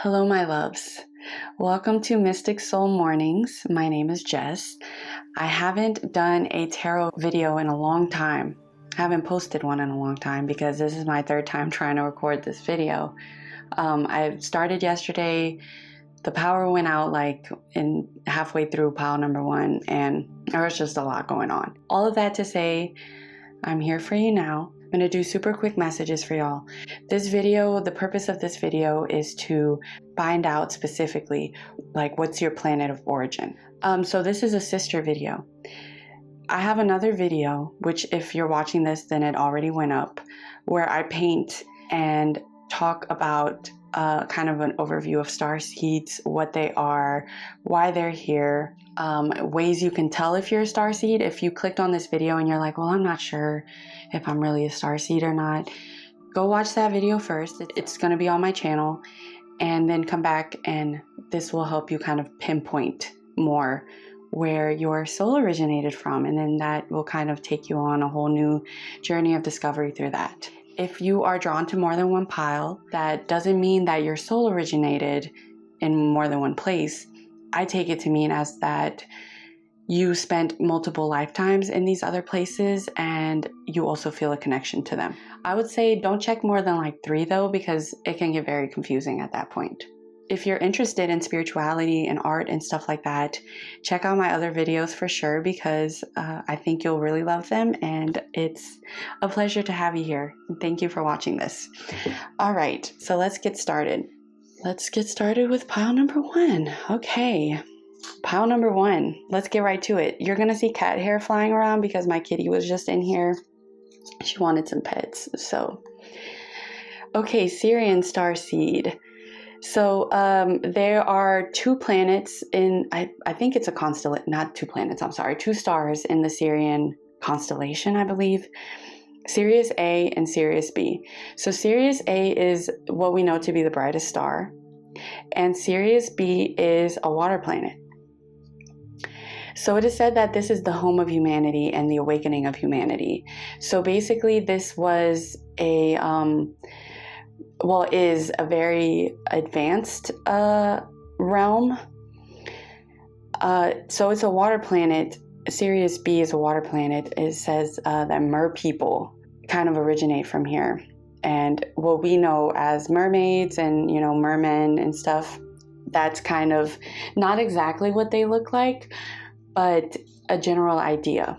Hello, my loves. Welcome to Mystic Soul Mornings. My name is Jess. I haven't done a tarot video in a long time. I haven't posted one in a long time because this is my third time trying to record this video. I started yesterday. The power went out in halfway through pile number 1, and there was just a lot going on. All of that to say, I'm here for you now. I'm going to do super quick messages for y'all. This video, the purpose of this video is to find out specifically, what's your planet of origin. So this is a sister video. I have another video, which if you're watching this, then it already went up, where I paint and talk about kind of an overview of starseeds, what they are, why they're here, ways you can tell if you're a starseed. If you clicked on this video and you're like, well, I'm not sure if I'm really a starseed or not, go watch that video first. It's going to be on my channel, and then come back, and this will help you kind of pinpoint more where your soul originated from, and then that will kind of take you on a whole new journey of discovery through that. If you are drawn to more than one pile, that doesn't mean that your soul originated in more than one place. I take it to mean as that you spent multiple lifetimes in these other places and you also feel a connection to them. I would say don't check more than 3 though, because it can get very confusing at that point. If you're interested in spirituality and art and stuff like that, check out my other videos for sure, because I think you'll really love them, and it's a pleasure to have you here. Thank you for watching this. All right, so let's get started. Let's get started with pile number 1. Okay, pile number 1. Let's get right to it. You're gonna see cat hair flying around because my kitty was just in here. She wanted some pets, so. Okay, Syrian Starseed. So there are 2 planets in, I think it's a constellation, not 2 planets, I'm sorry, 2 stars in the Syrian constellation, I believe. Sirius A and Sirius B. So Sirius A is what we know to be the brightest star, and Sirius B is a water planet. So it is said that this is the home of humanity and the awakening of humanity. So basically this was is a very advanced realm. So it's a water planet. Sirius B is a water planet. It says that mer people kind of originate from here. And what we know as mermaids and, mermen and stuff, that's kind of not exactly what they look like, but a general idea.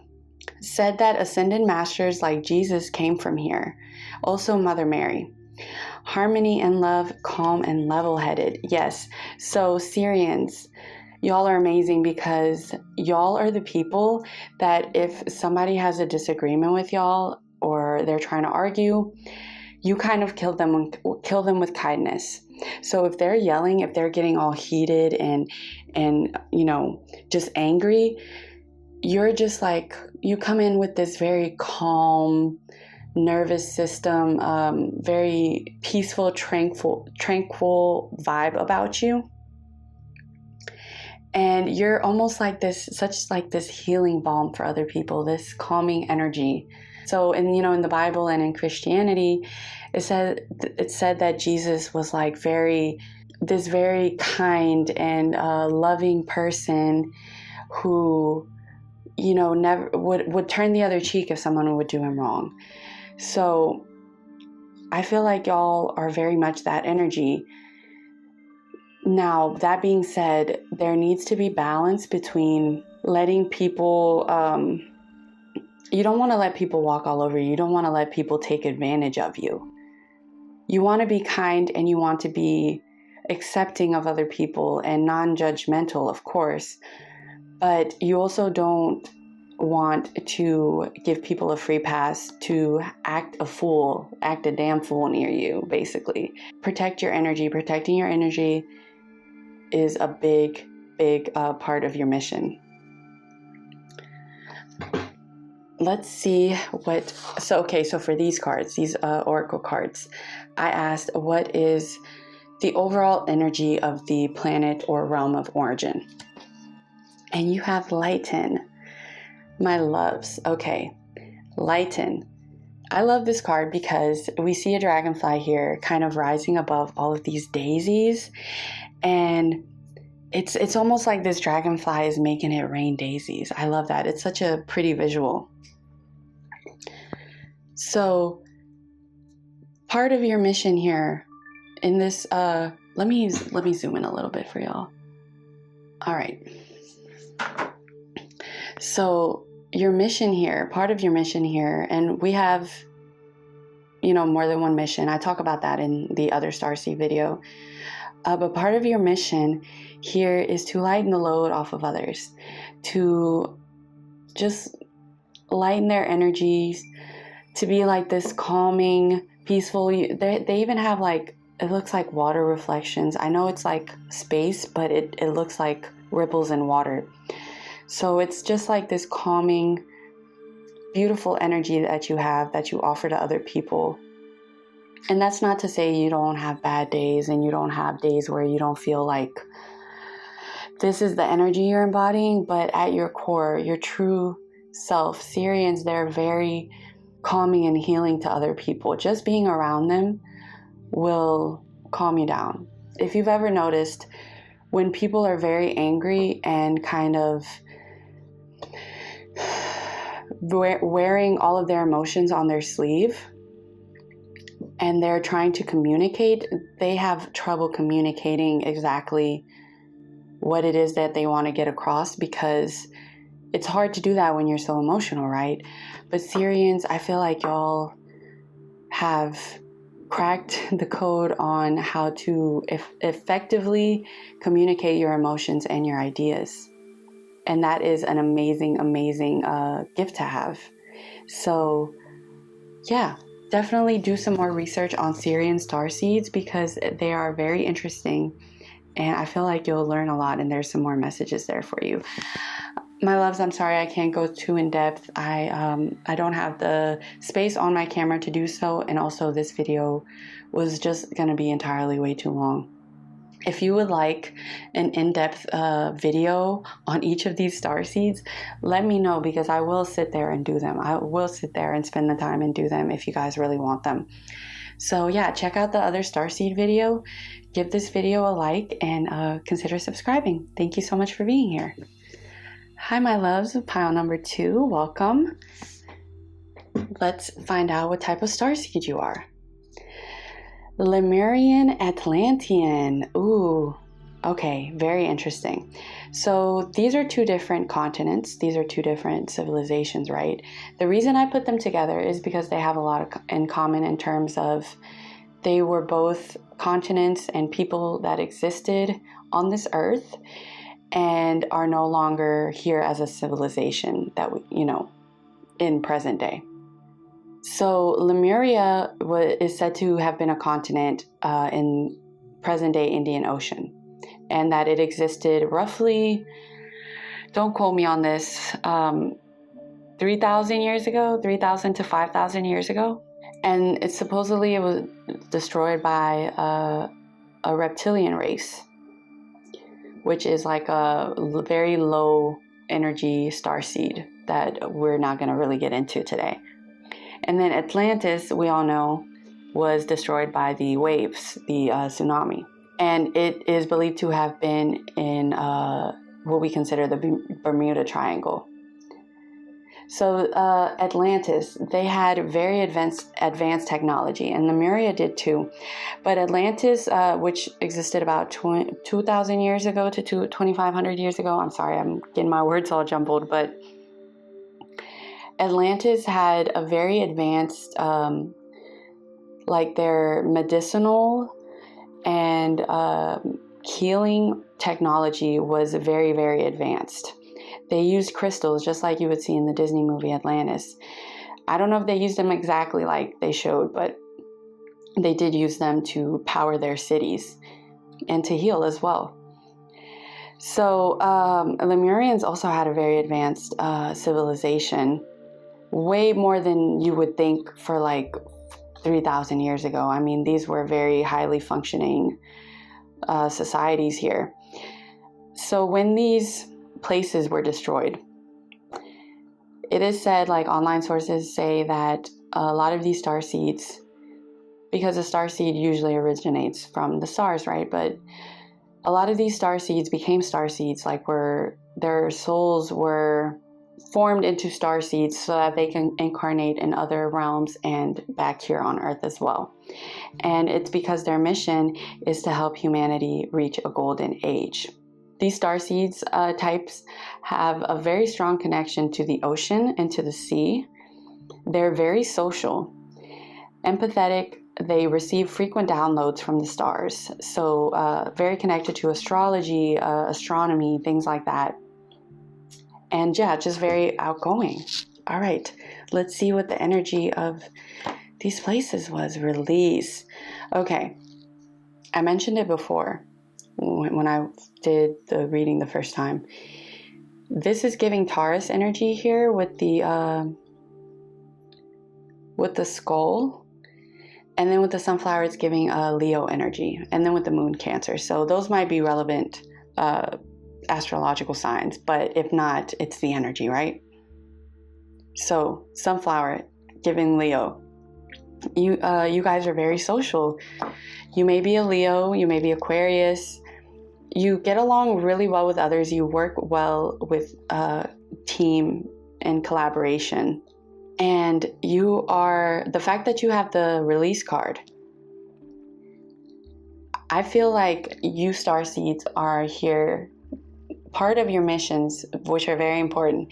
Said that ascended masters like Jesus came from here. Also Mother Mary. Harmony and love, calm and level-headed. Yes, so Syrians, y'all are amazing, because y'all are the people that if somebody has a disagreement with y'all or they're trying to argue, you kind of kill them with kindness. So if they're yelling, if they're getting all heated and just angry, you're just you come in with this very calm nervous system, very peaceful, tranquil vibe about you. And you're almost this healing balm for other people, this calming energy. So in the Bible and in Christianity, it said that Jesus was this very kind and loving person who, never would turn the other cheek if someone would do him wrong. So I feel like y'all are very much that energy. Now, that being said, there needs to be balance between letting people, you don't want to let people walk all over you. You don't want to let people take advantage of you. You want to be kind, and you want to be accepting of other people and non-judgmental, of course, but you also don't want to give people a free pass to act a damn fool near you, basically. Protect your energy. Protecting your energy is a big part of your mission. Let's see so for these cards, these oracle cards, I asked what is the overall energy of the planet or realm of origin, and you have lighten. My loves. Okay, lighten. I love this card because we see a dragonfly here kind of rising above all of these daisies, and it's almost like this dragonfly is making it rain daisies. I love that. It's such a pretty visual. So part of your mission here in this, let me zoom in a little bit for y'all. All right. So your mission here, part of your mission here, and we have, more than one mission. I talk about that in the other Starseed video. But part of your mission here is to lighten the load off of others, to just lighten their energies, to be like this calming, peaceful. They even have like, it looks like water reflections. I know it's like space, but it looks like ripples in water. So it's just like this calming, beautiful energy that you have, that you offer to other people. And that's not to say you don't have bad days and you don't have days where you don't feel like this is the energy you're embodying, but at your core, your true self, Syrians, they're very calming and healing to other people. Just being around them will calm you down. If you've ever noticed, when people are very angry and kind of wearing all of their emotions on their sleeve, and they're trying to communicate, they have trouble communicating exactly what it is that they want to get across, because it's hard to do that when you're so emotional, right? But Syrians, I feel like y'all have cracked the code on how to effectively communicate your emotions and your ideas. And that is an amazing, amazing gift to have. So yeah, definitely do some more research on Syrian starseeds, because they are very interesting, and I feel like you'll learn a lot, and there's some more messages there for you. My loves, I'm sorry I can't go too in depth. I don't have the space on my camera to do so, and also this video was just going to be entirely way too long. If you would like an in-depth video on each of these starseeds, let me know, because I will sit there and do them. I will sit there and spend the time and do them if you guys really want them. So yeah, check out the other starseed video. Give this video a like, and consider subscribing. Thank you so much for being here. Hi, my loves, pile number 2. Welcome. Let's find out what type of starseed you are. Lemurian Atlantean. Ooh, okay, very interesting. So these are 2 different continents. These are 2 different civilizations, right? The reason I put them together is because they have a lot in common in terms of they were both continents and people that existed on this earth and are no longer here as a civilization that in present day. So Lemuria is said to have been a continent in present-day Indian Ocean, and that it existed roughly, don't quote me on this, 3,000 years ago, 3,000 to 5,000 years ago. And it was destroyed by a reptilian race, which is like a very low energy starseed that we're not going to really get into today. And then Atlantis, we all know, was destroyed by the waves, the tsunami. And it is believed to have been in what we consider the Bermuda Triangle. So Atlantis, they had very advanced technology, and Lemuria did too. But Atlantis, which existed about 2,000 years ago to 2,500 years ago, I'm sorry, I'm getting my words all jumbled, but Atlantis had a very advanced, like their medicinal and healing technology was very, very advanced. They used crystals just like you would see in the Disney movie Atlantis. I don't know if they used them exactly like they showed, but they did use them to power their cities and to heal as well. So Lemurians also had a very advanced civilization, way more than you would think for like 3,000 years ago. I mean, these were very highly functioning societies here. So when these places were destroyed, it is said, like online sources say, that a lot of these star seeds, because a star seed usually originates from the stars, right? But a lot of these star seeds became star seeds, like their souls were formed into star seeds so that they can incarnate in other realms and back here on Earth as well. And it's because their mission is to help humanity reach a golden age. These star seeds types have a very strong connection to the ocean and to the sea. They're very social, empathetic. They receive frequent downloads from the stars. So very connected to astrology, astronomy, things like that. And yeah, just very outgoing. All right, let's see what the energy of these places was. Release. Okay, I mentioned it before when I did the reading the first time. This is giving Taurus energy here with the skull, and then with the sunflower it's giving Leo energy, and then with the moon Cancer. So those might be relevant astrological signs, but if not, it's the energy, right? So sunflower giving Leo. You guys are very social. You may be a Leo, you may be Aquarius. You get along really well with others. You work well with team and collaboration. And the fact that you have the release card, I feel like you starseeds are here. Part of your missions, which are very important,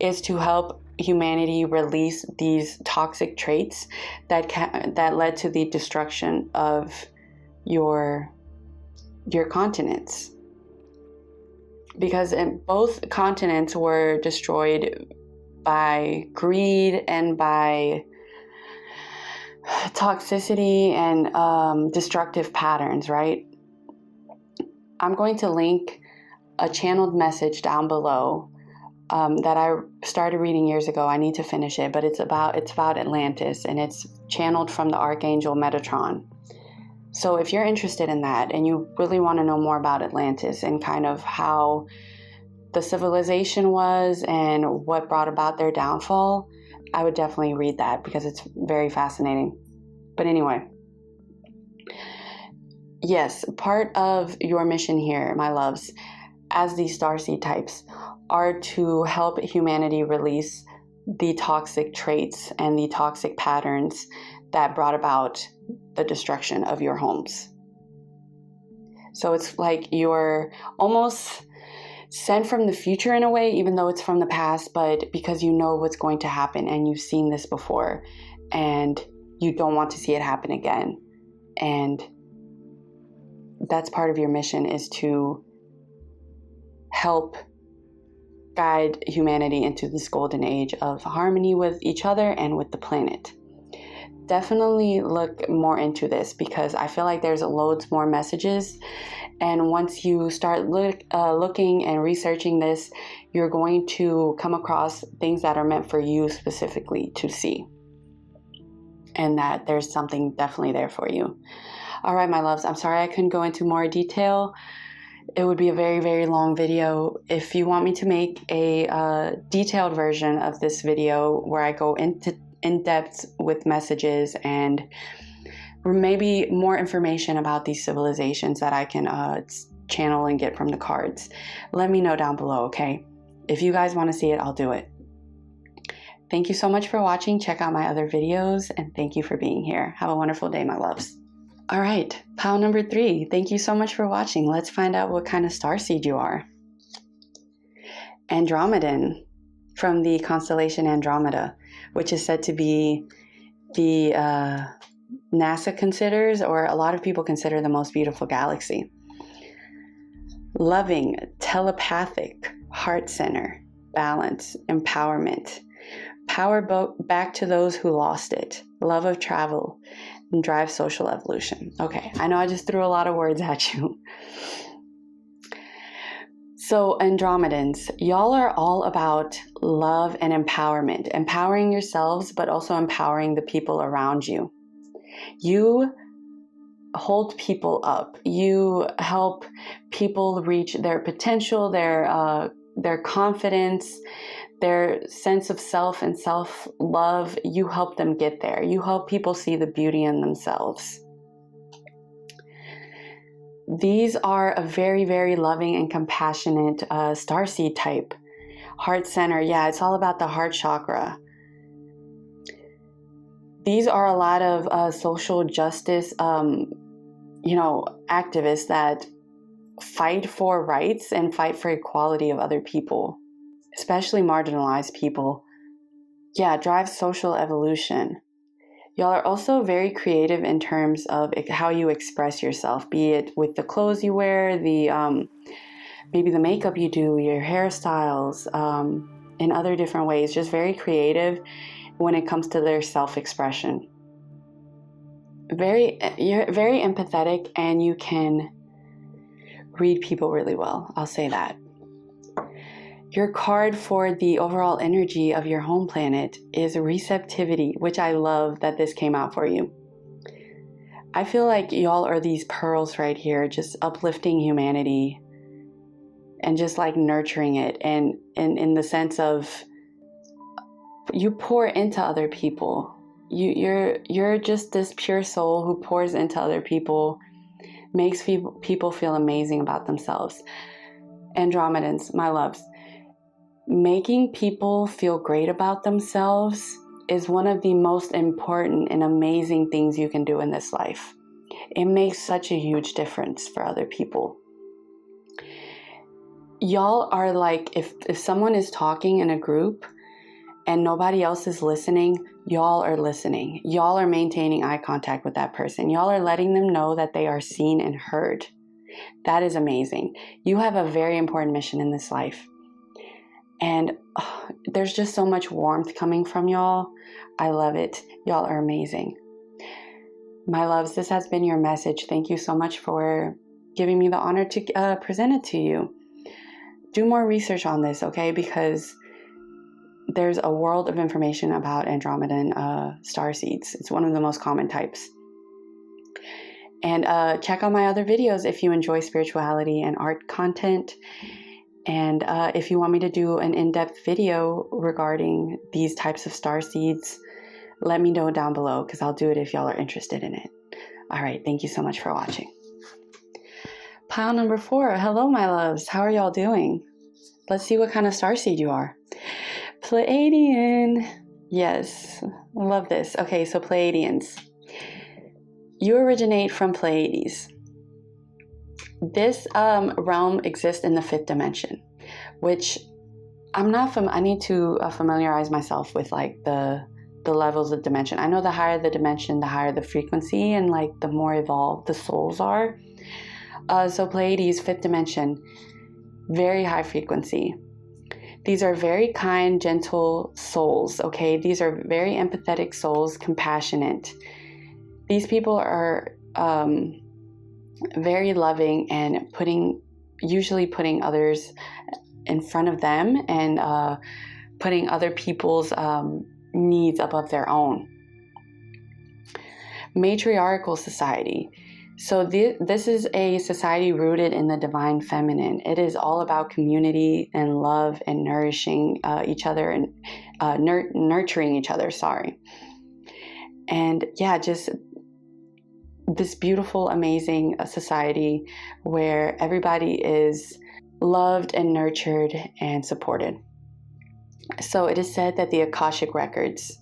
is to help humanity release these toxic traits that led to the destruction of your continents. Because both continents were destroyed by greed and by toxicity and destructive patterns, right? I'm going to link a channeled message down below that I started reading years ago. I need to finish it, but it's about Atlantis, and it's channeled from the Archangel Metatron. So if you're interested in that and you really want to know more about Atlantis and kind of how the civilization was and what brought about their downfall, I would definitely read that because it's very fascinating. But anyway, yes, part of your mission here, my loves, as these starseed types, are to help humanity release the toxic traits and the toxic patterns that brought about the destruction of your homes. So it's like you're almost sent from the future in a way, even though it's from the past, but because you know what's going to happen and you've seen this before and you don't want to see it happen again. And that's part of your mission, is to help guide humanity into this golden age of harmony with each other and with the planet. Definitely look more into this because I feel like there's loads more messages, and once you start looking and researching this, you're going to come across things that are meant for you specifically to see, and that there's something definitely there for you. All right, my loves, I'm sorry I couldn't go into more detail. It would be a very, very long video. If you want me to make a detailed version of this video where I go in depth with messages and maybe more information about these civilizations that I can channel and get from the cards, let me know down below, okay? If you guys want to see it, I'll do it. Thank you so much for watching. Check out my other videos, and thank you for being here. Have a wonderful day, my loves. All right, pile number 3. Thank you so much for watching. Let's find out what kind of starseed you are. Andromedan, from the constellation Andromeda, which is said to be the NASA considers, or a lot of people consider, the most beautiful galaxy. Loving, telepathic, heart center, balance, empowerment, power back to those who lost it, love of travel, and drive social evolution. Okay, I know I just threw a lot of words at you. So Andromedans, y'all are all about love and empowerment, empowering yourselves, but also empowering the people around you. You hold people up. You help people reach their potential, their confidence, their sense of self and self-love, you help them get there. You help people see the beauty in themselves. These are a very, very loving and compassionate starseed type. Heart center, yeah, it's all about the heart chakra. These are a lot of social justice, activists that fight for rights and fight for equality of other people, especially marginalized people. Yeah, drive social evolution. Y'all are also very creative in terms of how you express yourself, be it with the clothes you wear, maybe the makeup you do, your hairstyles, in other different ways. Just very creative when it comes to their self-expression. You're very empathetic, and you can read people really well. I'll say that. Your card for the overall energy of your home planet is receptivity, which I love that this came out for you. I feel like y'all are these pearls right here, just uplifting humanity and just like nurturing it. And in the sense of you pour into other people. You're just this pure soul who pours into other people, makes people feel amazing about themselves. Andromedans, my loves. Making people feel great about themselves is one of the most important and amazing things you can do in this life. It makes such a huge difference for other people. Y'all are like, if someone is talking in a group and nobody else is listening, y'all are listening. Y'all are maintaining eye contact with that person. Y'all are letting them know that they are seen and heard. That is amazing. You have a very important mission in this life. And there's just so much warmth coming from y'all. I love it. Y'all are amazing. My loves, this has been your message. Thank you so much for giving me the honor to present it to you. Do more research on this, okay? Because there's a world of information about Andromedan starseeds. It's one of the most common types. And check out my other videos if you enjoy spirituality and art content. And if you want me to do an in-depth video regarding these types of starseeds, let me know down below, because I'll do it if y'all are interested in it. All right, thank you so much for watching. Pile number 4. Hello, my loves. How are y'all doing? Let's see what kind of starseed you are. Pleiadian. Yes, love this. Okay, so Pleiadians. You originate from Pleiades. This realm exists in the 5th dimension, which I need to familiarize myself with like the levels of dimension. I know the higher the dimension, the higher the frequency, and like the more evolved the souls are. So Pleiades, 5th dimension, very high frequency. These are very kind, gentle souls, okay? These are very empathetic souls, compassionate. These people are very loving and usually putting others in front of them, and putting other people's needs above their own. Matriarchal society. So this is a society rooted in the divine feminine. It is all about community and love and nourishing each other and nurturing each other, And yeah, just this beautiful, amazing society where everybody is loved and nurtured and supported. So it is said that the Akashic records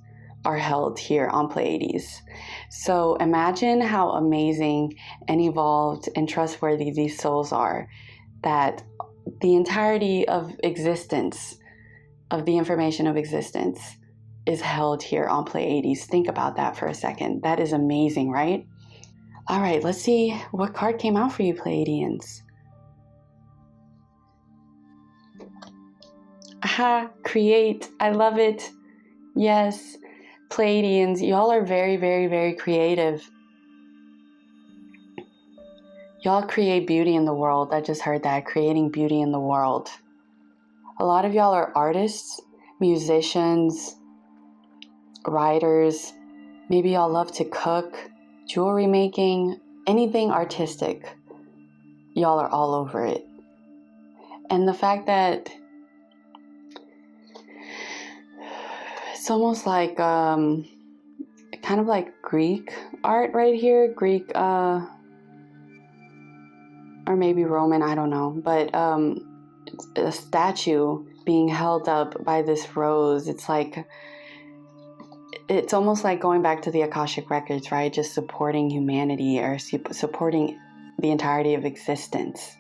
are held here on Pleiades. So imagine how amazing and evolved and trustworthy these souls are, that the entirety of existence, of the information of existence, is held here on Pleiades. Think about that for a second. That is amazing, right? All right, let's see what card came out for you, Pleiadians. Aha, create. I love it. Yes, Pleiadians, y'all are very, very, very creative. Y'all create beauty in the world. I just heard that, creating beauty in the world. A lot of y'all are artists, musicians, writers. Maybe y'all love to cook, jewelry making, anything artistic. Y'all are all over it. And the fact that it's almost like kind of like Greek art right here, Greek or maybe Roman, I don't know, but a statue being held up by this rose. It's like, it's almost like going back to the Akashic records, right? Just supporting humanity, or supporting the entirety of existence.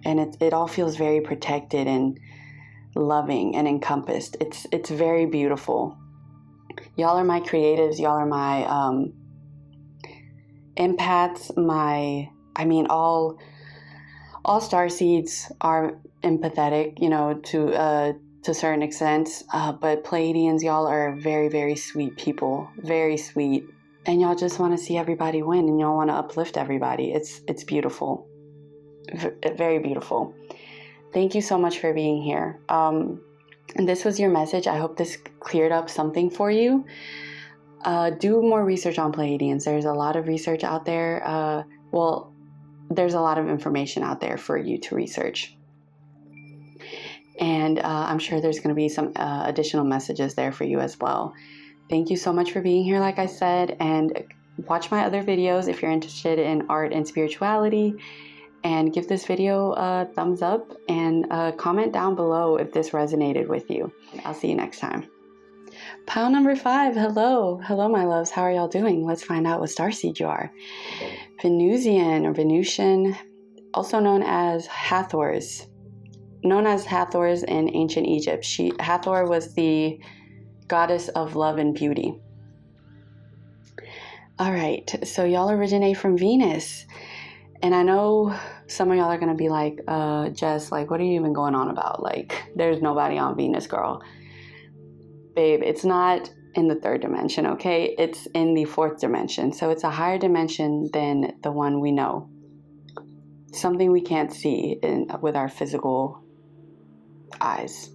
And it all feels very protected and loving and encompassed. It's very beautiful. Y'all are my creatives. Y'all are my empaths. All starseeds are empathetic, you know, to a certain extent. But Pleiadians, y'all are very, very sweet people. Very sweet. And y'all just want to see everybody win, and y'all want to uplift everybody. It's beautiful. Very beautiful. Thank you so much for being here. And this was your message. I hope this cleared up something for you. Do more research on Pleiadians. There's a lot of research out there. There's a lot of information out there for you to research. And I'm sure there's going to be some additional messages there for you as well. Thank you so much for being here, like I said. And watch my other videos if you're interested in art and spirituality. And give this video a thumbs up, and comment down below if this resonated with you. I'll see you next time. Pile number 5, hello. Hello, my loves. How are y'all doing? Let's find out what starseed you are. Venusian or Venusian, also known as Hathors. Known as Hathors in ancient Egypt. Hathor was the goddess of love and beauty. All right, so y'all originate from Venus. And I know some of y'all are going to be like, Jess, like, what are you even going on about? Like, there's nobody on Venus, girl. Babe, it's not in the 3rd dimension, okay? It's in the 4th dimension. So it's a higher dimension than the one we know. Something we can't see with our physical eyes.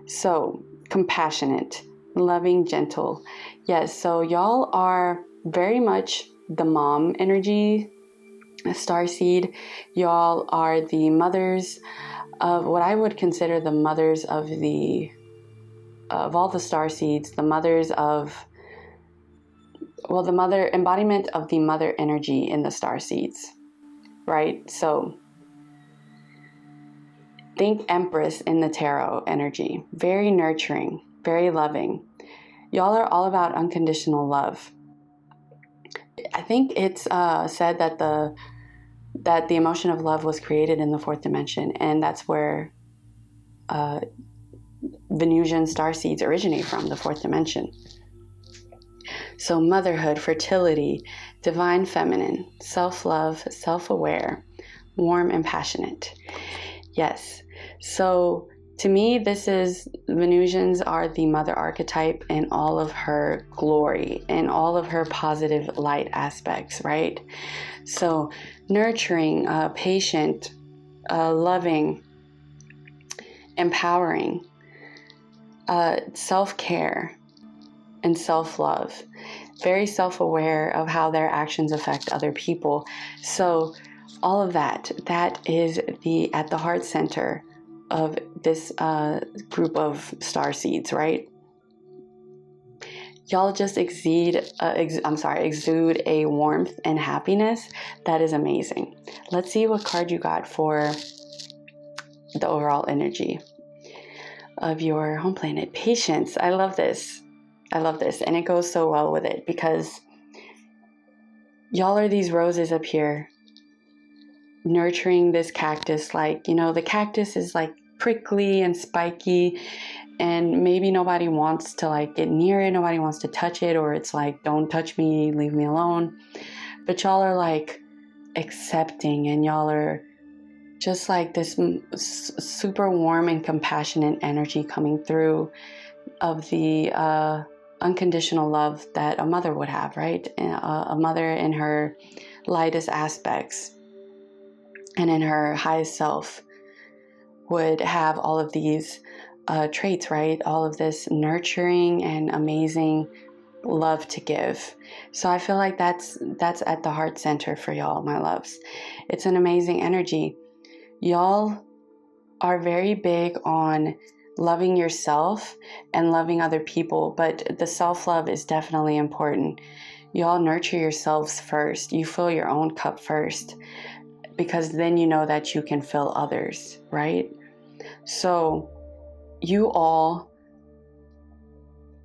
So, compassionate, loving, gentle. Yes, so y'all are very much the mom energy. Starseed, y'all are the mothers of what I would consider the mothers of all the starseeds, the mothers of, the mother embodiment of the mother energy in the starseeds, right? So think Empress in the tarot energy, very nurturing, very loving. Y'all are all about unconditional love. I think it's said that the emotion of love was created in the 4th dimension, and that's where Venusian starseeds originate from, the 4th dimension. So motherhood, fertility, divine feminine, self-love, self-aware, warm and passionate. Yes. So to me, Venusians are the mother archetype in all of her glory and all of her positive light aspects, right? So nurturing, patient, loving, empowering, self-care, and self-love. Very self-aware of how their actions affect other people. So all of that is at the heart center of this group of starseeds, right? Y'all just exude a warmth and happiness that is amazing. Let's see what card you got for the overall energy of your home planet. Patience. I love this. And it goes so well with it because y'all are these roses up here nurturing this cactus. Like, you know, the cactus is like prickly and spiky, and maybe nobody wants to like get near it, nobody wants to touch it, or it's like, don't touch me, leave me alone. But y'all are like accepting, and y'all are just like this super warm and compassionate energy coming through of the unconditional love that a mother would have, right? A mother in her lightest aspects and in her highest self would have all of these traits, right? All of this nurturing and amazing love to give. So I feel like that's at the heart center for y'all, my loves. It's an amazing energy. Y'all are very big on loving yourself and loving other people, but the self-love is definitely important. Y'all nurture yourselves first. You fill your own cup first, because then you know that you can fill others, right? So you all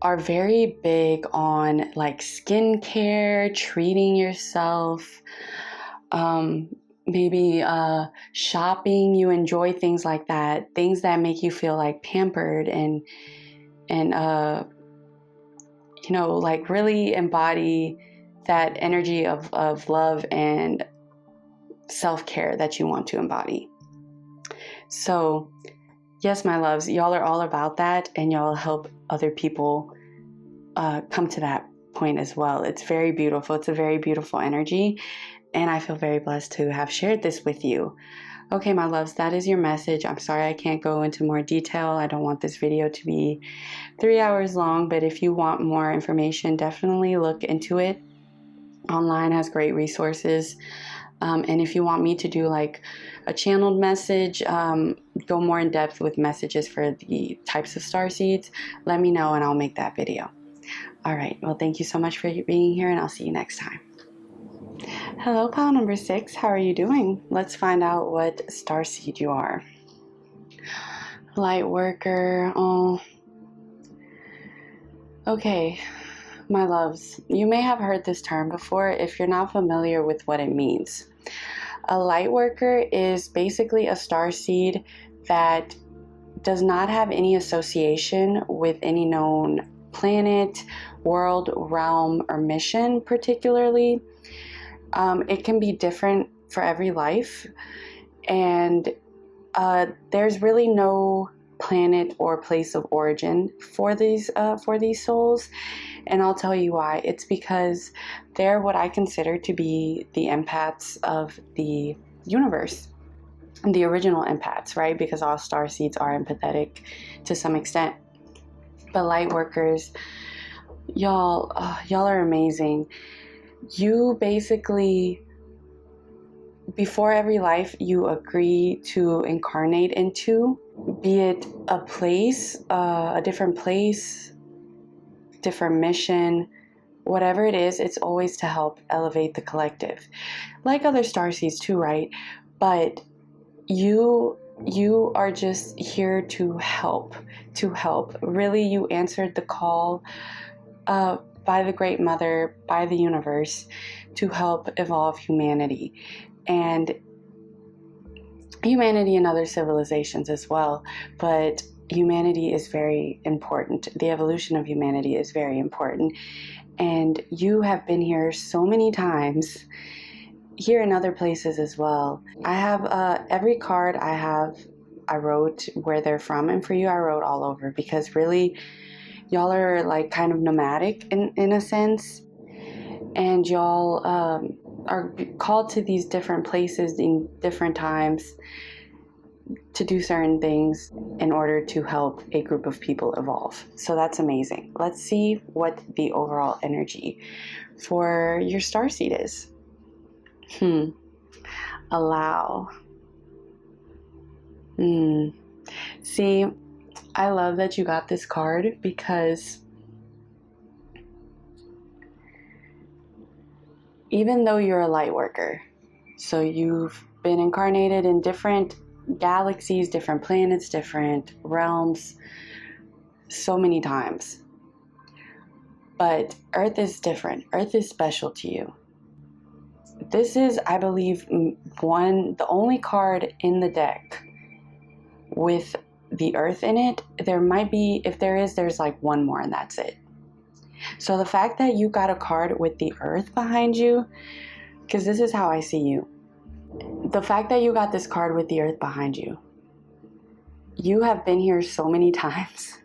are very big on like skincare, treating yourself, maybe shopping. You enjoy things like that, things that make you feel like pampered and you know, like really embody that energy of love and self-care that you want to embody. So yes, my loves, y'all are all about that, and y'all help other people come to that point as well. It's very beautiful. It's a very beautiful energy, and I feel very blessed to have shared this with you. Okay, my loves, that is your message. I'm sorry I can't go into more detail. I don't want this video to be 3 hours long, but if you want more information, definitely look into it. Online has great resources. And if you want me to do like a channeled message, go more in depth with messages for the types of starseeds, let me know and I'll make that video. All right. Well, thank you so much for being here, and I'll see you next time. Hello, pile number 6. How are you doing? Let's find out what starseed you are. Light worker. Oh. Okay. My loves, you may have heard this term before if you're not familiar with what it means. A light worker is basically a starseed that does not have any association with any known planet, world, realm, or mission particularly. It can be different for every life, and there's really no planet or place of origin for these souls. And I'll tell you why. It's because they're what I consider to be the empaths of the universe, the original empaths, right? Because all starseeds are empathetic to some extent. But light workers, y'all are amazing. You basically, before every life you agree to incarnate into, be it a place, a different place, different mission, whatever it is, it's always to help elevate the collective. Like other starseeds too, right? But you are just here to help. Really, you answered the call by the Great Mother, by the universe, to help evolve humanity. And humanity and other civilizations as well. But humanity is very important. The evolution of humanity is very important. And you have been here so many times, here in other places as well. I have every card I wrote where they're from, and for you I wrote all over, because really y'all are like kind of nomadic in a sense, and y'all are called to these different places in different times to do certain things in order to help a group of people evolve. So that's amazing. Let's see what the overall energy for your starseed is. Allow. See, I love that you got this card, because even though you're a light worker, so you've been incarnated in different galaxies, different planets, different realms, so many times. But Earth is different. Earth is special to you. This is, I believe, the only card in the deck with the Earth in it. There might be, if there is, there's like one more, and that's it. So the fact that you got a card with the Earth behind you, because this is how I see you. The fact that you got this card with the Earth behind you, you have been here so many times.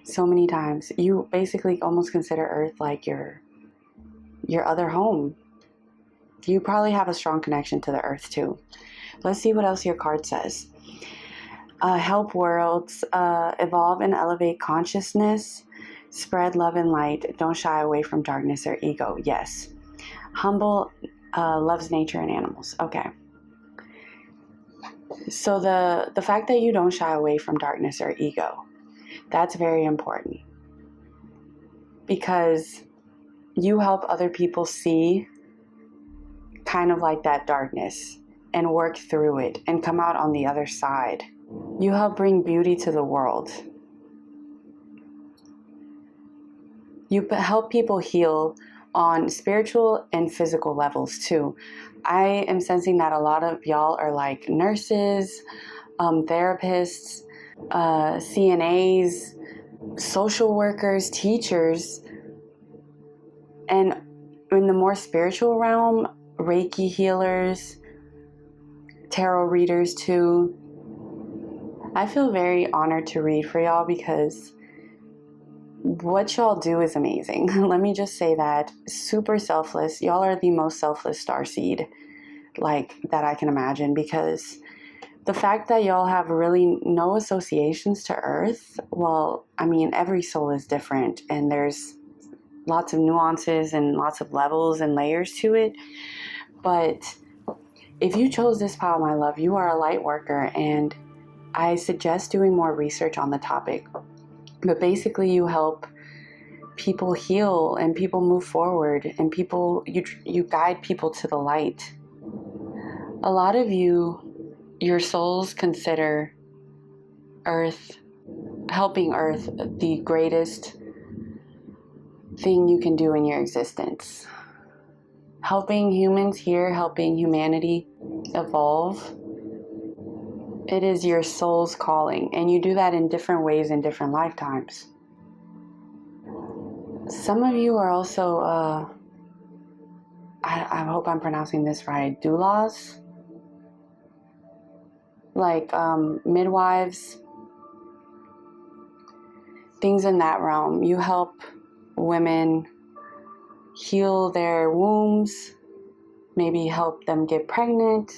So many times. You basically almost consider Earth like your other home. You probably have a strong connection to the Earth too. Let's see what else your card says. Help worlds, evolve and elevate consciousness, spread love and light, don't shy away from darkness or ego. Yes. Humble, loves nature and animals. Okay. So the fact that you don't shy away from darkness or ego, That's very important, because you help other people see kind of like that darkness and work through it and come out on the other side. You help bring beauty to the world. You help people heal on spiritual and physical levels too. I am sensing that a lot of y'all are like nurses, therapists, CNAs, social workers, teachers, and in the more spiritual realm, Reiki healers, tarot readers too. I feel very honored to read for y'all because what y'all do is amazing. Let me just say that. Super selfless. Y'all are the most selfless starseed like that I can imagine, because the fact that y'all have really no associations to Earth, well, I mean, every soul is different and there's lots of nuances and lots of levels and layers to it. But if you chose this path, my love, you are a light worker, and I suggest doing more research on the topic. But basically, you help people heal and people move forward, and you guide people to the light. A lot of your souls consider Earth, helping Earth, the greatest thing you can do in your existence. Helping humans here, helping humanity evolve, it is your soul's calling, and you do that in different ways in different lifetimes. Some of you are also, I hope I'm pronouncing this right, doulas, like midwives, things in that realm. You help women heal their wombs, maybe help them get pregnant,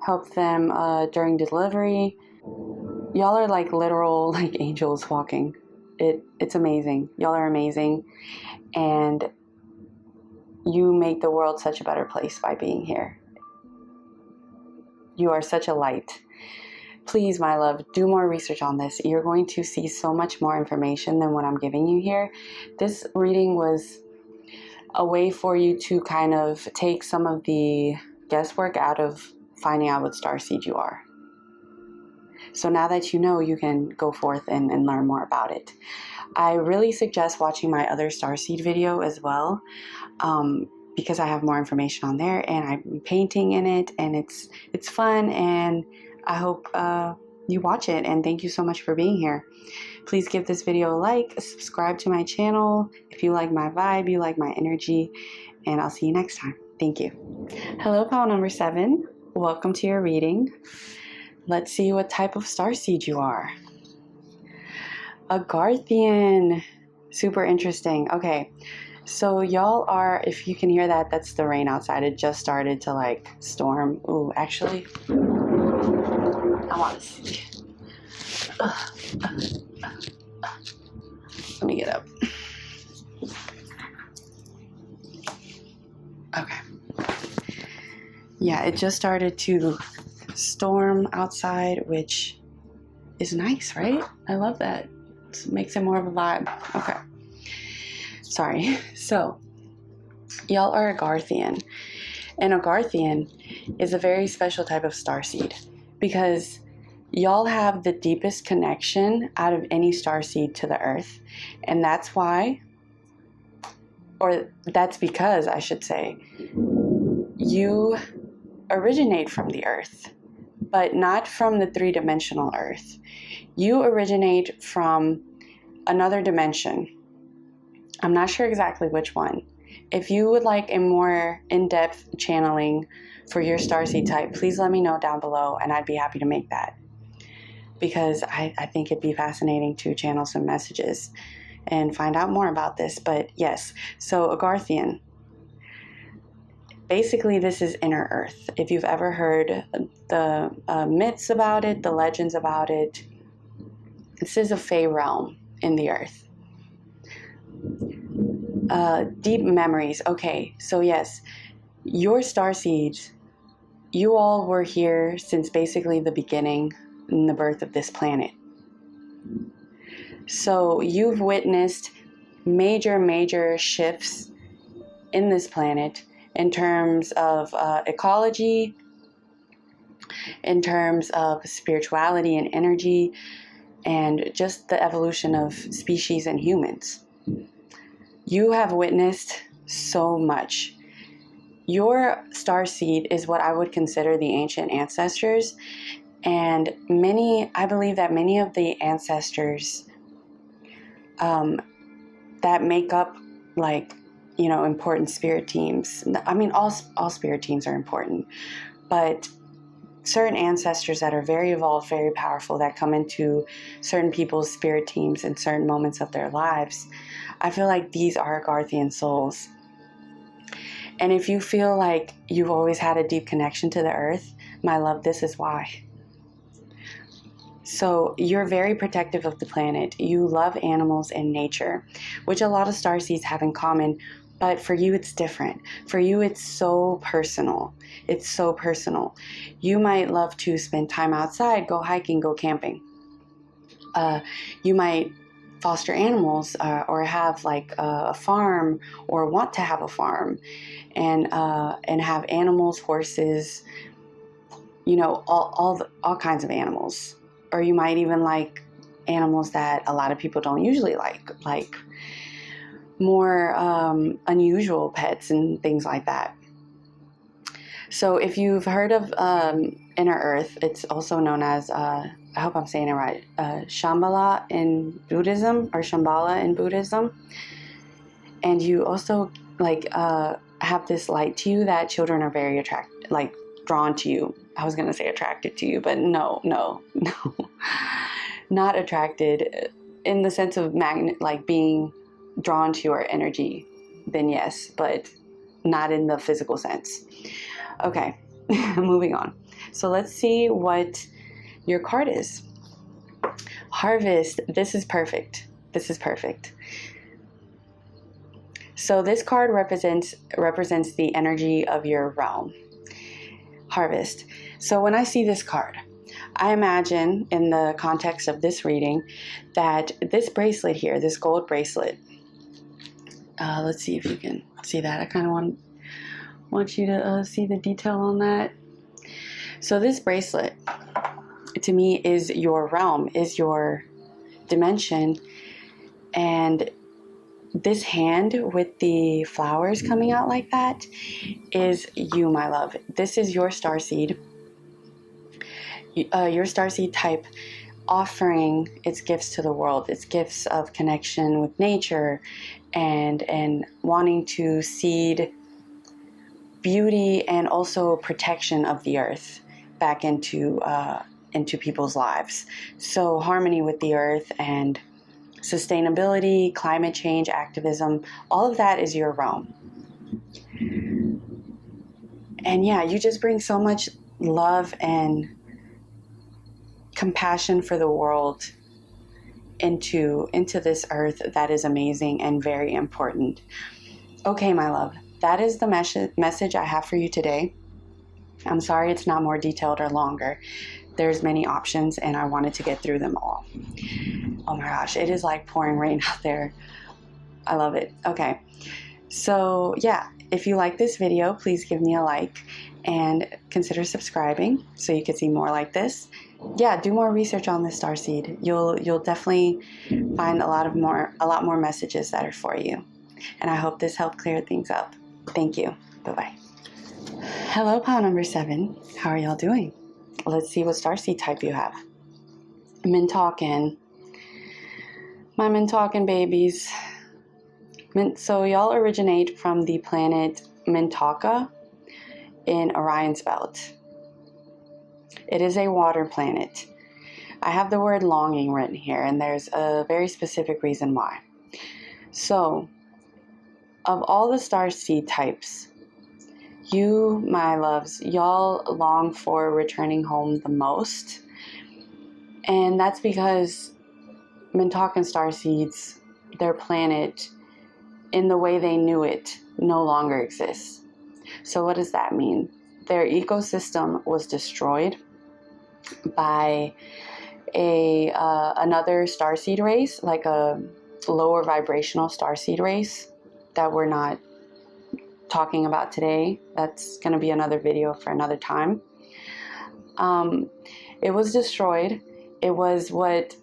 help them during delivery. Y'all are like literal like angels walking. It's amazing. Y'all are amazing, and you make the world such a better place by being here. You are such a light. Please, my love, do more research on this. You're going to see so much more information than what I'm giving you here. This reading was a way for you to kind of take some of the guesswork out of finding out what starseed you are. So now that you know, you can go forth and learn more about it. I really suggest watching my other starseed video as well, because I have more information on there, and I'm painting in it, and it's fun, and I hope you watch it, and thank you so much for being here. Please give this video a like, subscribe to my channel if you like my vibe, you like my energy, and I'll see you next time. Thank you. Hello, pile number 7. Welcome to your reading. Let's see what type of starseed you are. A Garthian. Super interesting. Okay, so y'all are, if you can hear that, that's the rain outside. It just started to like storm. Ooh, actually, I want to see. Let me get up. Okay. Yeah, it just started to storm outside, which is nice, right? I love that. It makes it more of a vibe. Okay. Sorry. So, y'all are a Garthian. And a Garthian is a very special type of starseed, because y'all have the deepest connection out of any starseed to the Earth. And that's why, or that's because, I should say, you originate from the Earth, but not from the three-dimensional Earth. You originate from another dimension. I'm not sure exactly which one. If you would like a more in-depth channeling for your starseed type, please let me know down below, and I'd be happy to make that, because I think it'd be fascinating to channel some messages and find out more about this. But yes, so a Garthian. Basically, this is inner Earth. If you've ever heard the myths about it, the legends about it, this is a Fey realm in the Earth. Deep memories. Okay, so yes, your starseeds, you all were here since basically the beginning and the birth of this planet. So you've witnessed major shifts in this planet in terms of ecology, in terms of spirituality and energy, and just the evolution of species and humans. You have witnessed so much. Your starseed is what I would consider the ancient ancestors, and I believe that many of the ancestors that make up, like, important spirit teams. I mean, all spirit teams are important, but certain ancestors that are very evolved, very powerful, that come into certain people's spirit teams in certain moments of their lives, I feel like these are Garthian souls. And if you feel like you've always had a deep connection to the earth, my love, this is why. So you're very protective of the planet. You love animals and nature, which a lot of starseeds have in common. But for you, it's different. For you, it's so personal. It's so personal. You might love to spend time outside, go hiking, go camping. You might foster animals or have like a farm, or want to have a farm, and have animals, horses, all kinds of animals. Or you might even like animals that a lot of people don't usually like more unusual pets and things like that. So if you've heard of Inner Earth, it's also known as, I hope I'm saying it right, Shambhala in Buddhism, or Shambhala in Buddhism. And you also have this light to you that children are very drawn to you. I was going to say attracted to you, but no. Not attracted in the sense of being drawn to your energy, then yes, but not in the physical sense. Okay, moving on. So let's see what your card is. Harvest. This is perfect. So this card represents the energy of your realm. Harvest. So when I see this card, I imagine, in the context of this reading, that this bracelet here, this gold bracelet, let's see if you can see that. I kind of want you to see the detail on that. So this bracelet, to me, is your realm, is your dimension, and this hand with the flowers coming out like that is you, my love. This is your starseed. Your starseed type offering its gifts to the world, its gifts of connection with nature, and wanting to seed beauty and also protection of the earth back into people's lives. So harmony with the earth and sustainability, climate change, activism, all of that is your realm. And yeah, you just bring so much love and compassion for the world into this earth that is amazing and very important. Okay, my love, that is the message I have for you today. I'm sorry it's not more detailed or longer. There's many options and I wanted to get through them all. Oh my gosh, it is like pouring rain out there. I love it. Okay, so yeah, if you like this video, please give me a like and consider subscribing so you can see more like this. Yeah, do more research on this starseed. You'll definitely find a lot more messages that are for you. And I hope this helped clear things up. Thank you. Bye-bye. Hello, pile number 7. How are y'all doing? Let's see what starseed type you have. Mintalkin. My Mintalkin babies. So y'all originate from the planet Mintaka in Orion's belt. It is a water planet. I have the word longing written here, and there's a very specific reason why. So, of all the starseed types, you, my loves, y'all long for returning home the most. And that's because Mintalkan starseeds, their planet, in the way they knew it, no longer exists. So what does that mean? Their ecosystem was destroyed by another starseed race, like a lower vibrational starseed race that we're not talking about today. That's going to be another video for another time. It was destroyed. It was what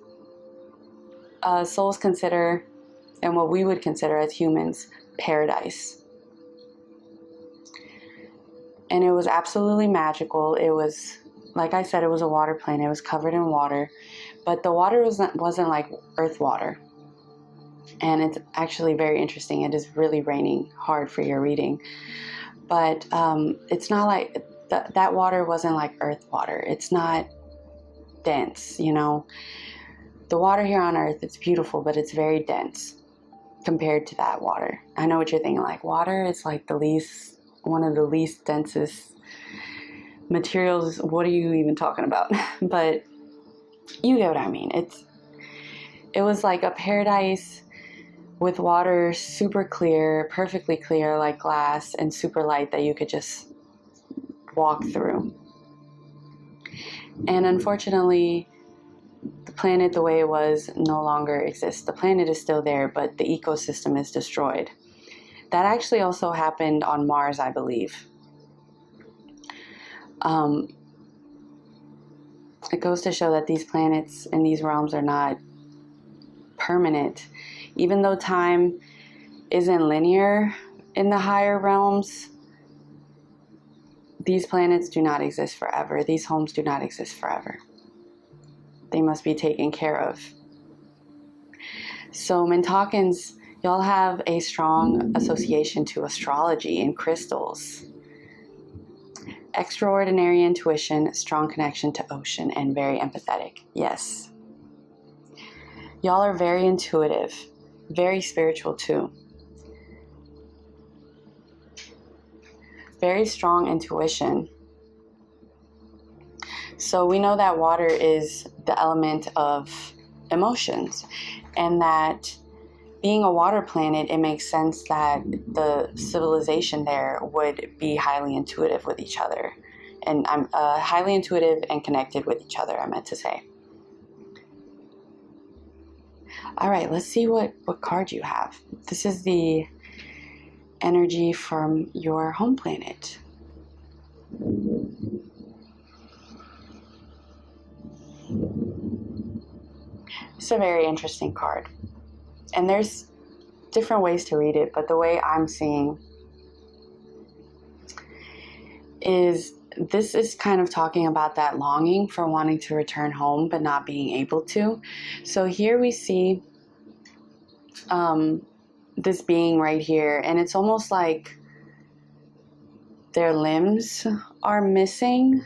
souls consider, and what we would consider as humans, paradise. And it was absolutely magical. It was, like I said, it was a water planet. It was covered in water, but the water wasn't like earth water. And it's actually very interesting. It is really raining hard for your reading, but it's not like that water wasn't like earth water. It's not dense, you know. The water here on earth, it's beautiful, but it's very dense compared to that water. I know what you're thinking, like water is like one of the least densest materials. What are you even talking about? But you get what I mean. It was like a paradise with water super clear, perfectly clear like glass, and super light that you could just walk through. And unfortunately, the planet the way it was no longer exists. The planet is still there, but the ecosystem is destroyed. That actually also happened on Mars, I believe. It goes to show that these planets in these realms are not permanent. Even though time isn't linear in the higher realms, these planets do not exist forever. These homes do not exist forever. They must be taken care of. So Mintakans, y'all have a strong association to astrology and crystals. Extraordinary intuition, strong connection to ocean, and very empathetic. Yes. Y'all are very intuitive, very spiritual too. Very strong intuition. So we know that water is the element of emotions, and that being a water planet, it makes sense that the civilization there would be highly intuitive with each other. And I'm highly intuitive and connected with each other, I meant to say. All right, let's see what card you have. This is the energy from your home planet. It's a very interesting card. And there's different ways to read it, but the way I'm seeing is this is kind of talking about that longing for wanting to return home but not being able to. So here we see this being right here, and it's almost like their limbs are missing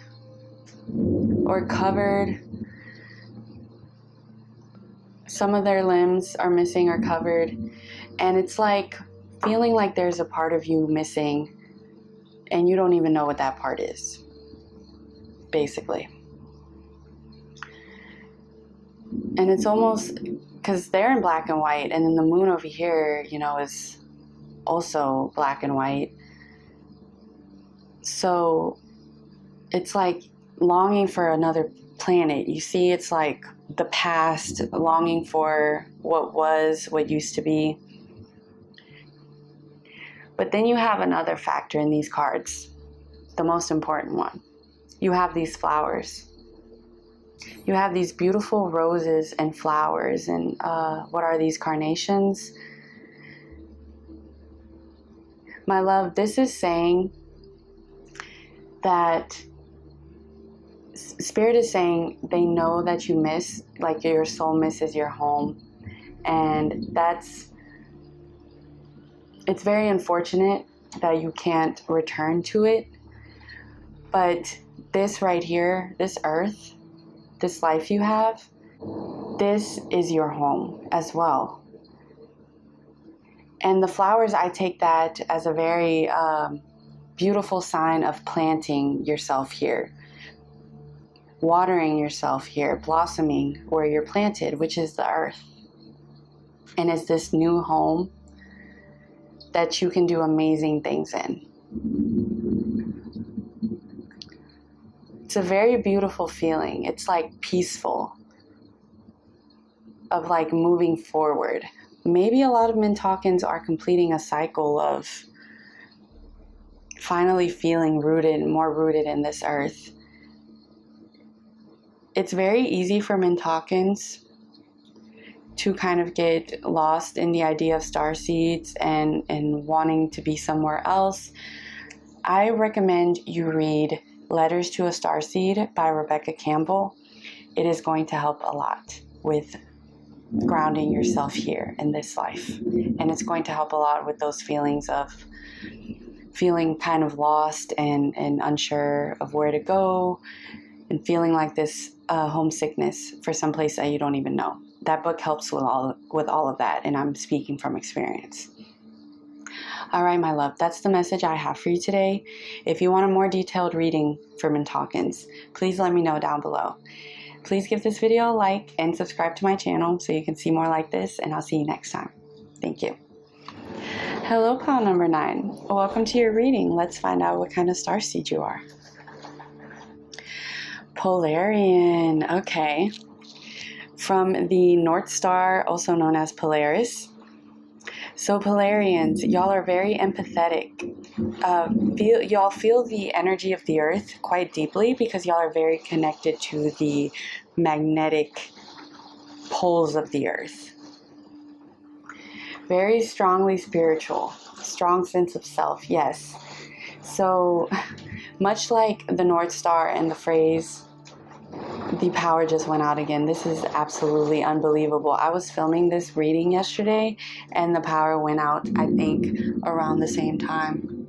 or covered. Some of their limbs are missing or covered, and it's like feeling like there's a part of you missing and you don't even know what that part is, basically. And it's almost because they're in black and white, and then the moon over here, you know, is also black and white. So it's like longing for another planet. You see, it's like the past, longing for what was, what used to be. But then you have another factor in these cards, the most important one. You have these flowers. You have these beautiful roses and flowers, and what are these, carnations? My love, this is saying that Spirit is saying they know that you miss, like your soul misses your home. And it's very unfortunate that you can't return to it. But this right here, this earth, this life you have, this is your home as well. And the flowers, I take that as a very beautiful sign of planting yourself here, watering yourself here, blossoming where you're planted, which is the earth. And it's this new home that you can do amazing things in. It's a very beautiful feeling. It's like peaceful. of like moving forward. Maybe a lot of Mintakans are completing a cycle of finally feeling rooted, more rooted in this earth. It's very easy for Mintakans to kind of get lost in the idea of starseeds and wanting to be somewhere else. I recommend you read Letters to a Starseed by Rebecca Campbell. It is going to help a lot with grounding yourself here in this life. And it's going to help a lot with those feelings of feeling kind of lost and unsure of where to go, and feeling like this homesickness for some place that you don't even know. That book helps with all of that, and I'm speaking from experience. All right, my love, that's the message I have for you today. If you want a more detailed reading for Mintakans, please let me know down below. Please give this video a like and subscribe to my channel so you can see more like this, and I'll see you next time. Thank you. Hello, pile number 9. Welcome to your reading. Let's find out what kind of starseed you are. Polarian. Okay. From the North Star, also known as Polaris. So Polarians, y'all are very empathetic. Y'all feel the energy of the earth quite deeply because y'all are very connected to the magnetic poles of the earth. Very strongly spiritual, strong sense of self, yes. So much like the North Star and the phrase, the power just went out again. This is absolutely unbelievable. I was filming this reading yesterday and the power went out, I think, around the same time.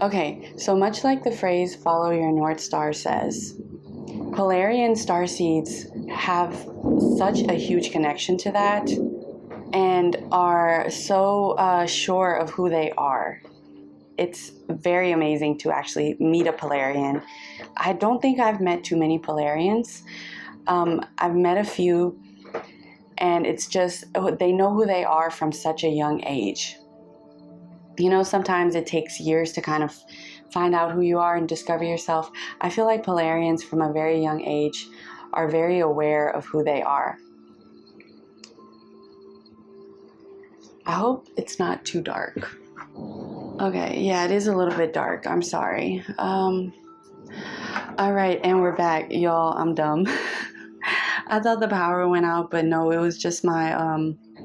Okay, so much like the phrase, follow your North Star says, Polarian starseeds have such a huge connection to that and are so sure of who they are. It's very amazing to actually meet a Polarian. I don't think I've met too many Polarians. I've met a few, and it's just, they know who they are from such a young age. You know, sometimes it takes years to kind of find out who you are and discover yourself. I feel like Polarians from a very young age are very aware of who they are. I hope it's not too dark. Okay, yeah, it is a little bit dark. I'm sorry. All right, and we're back. Y'all, I'm dumb. I thought the power went out, but no, it was just my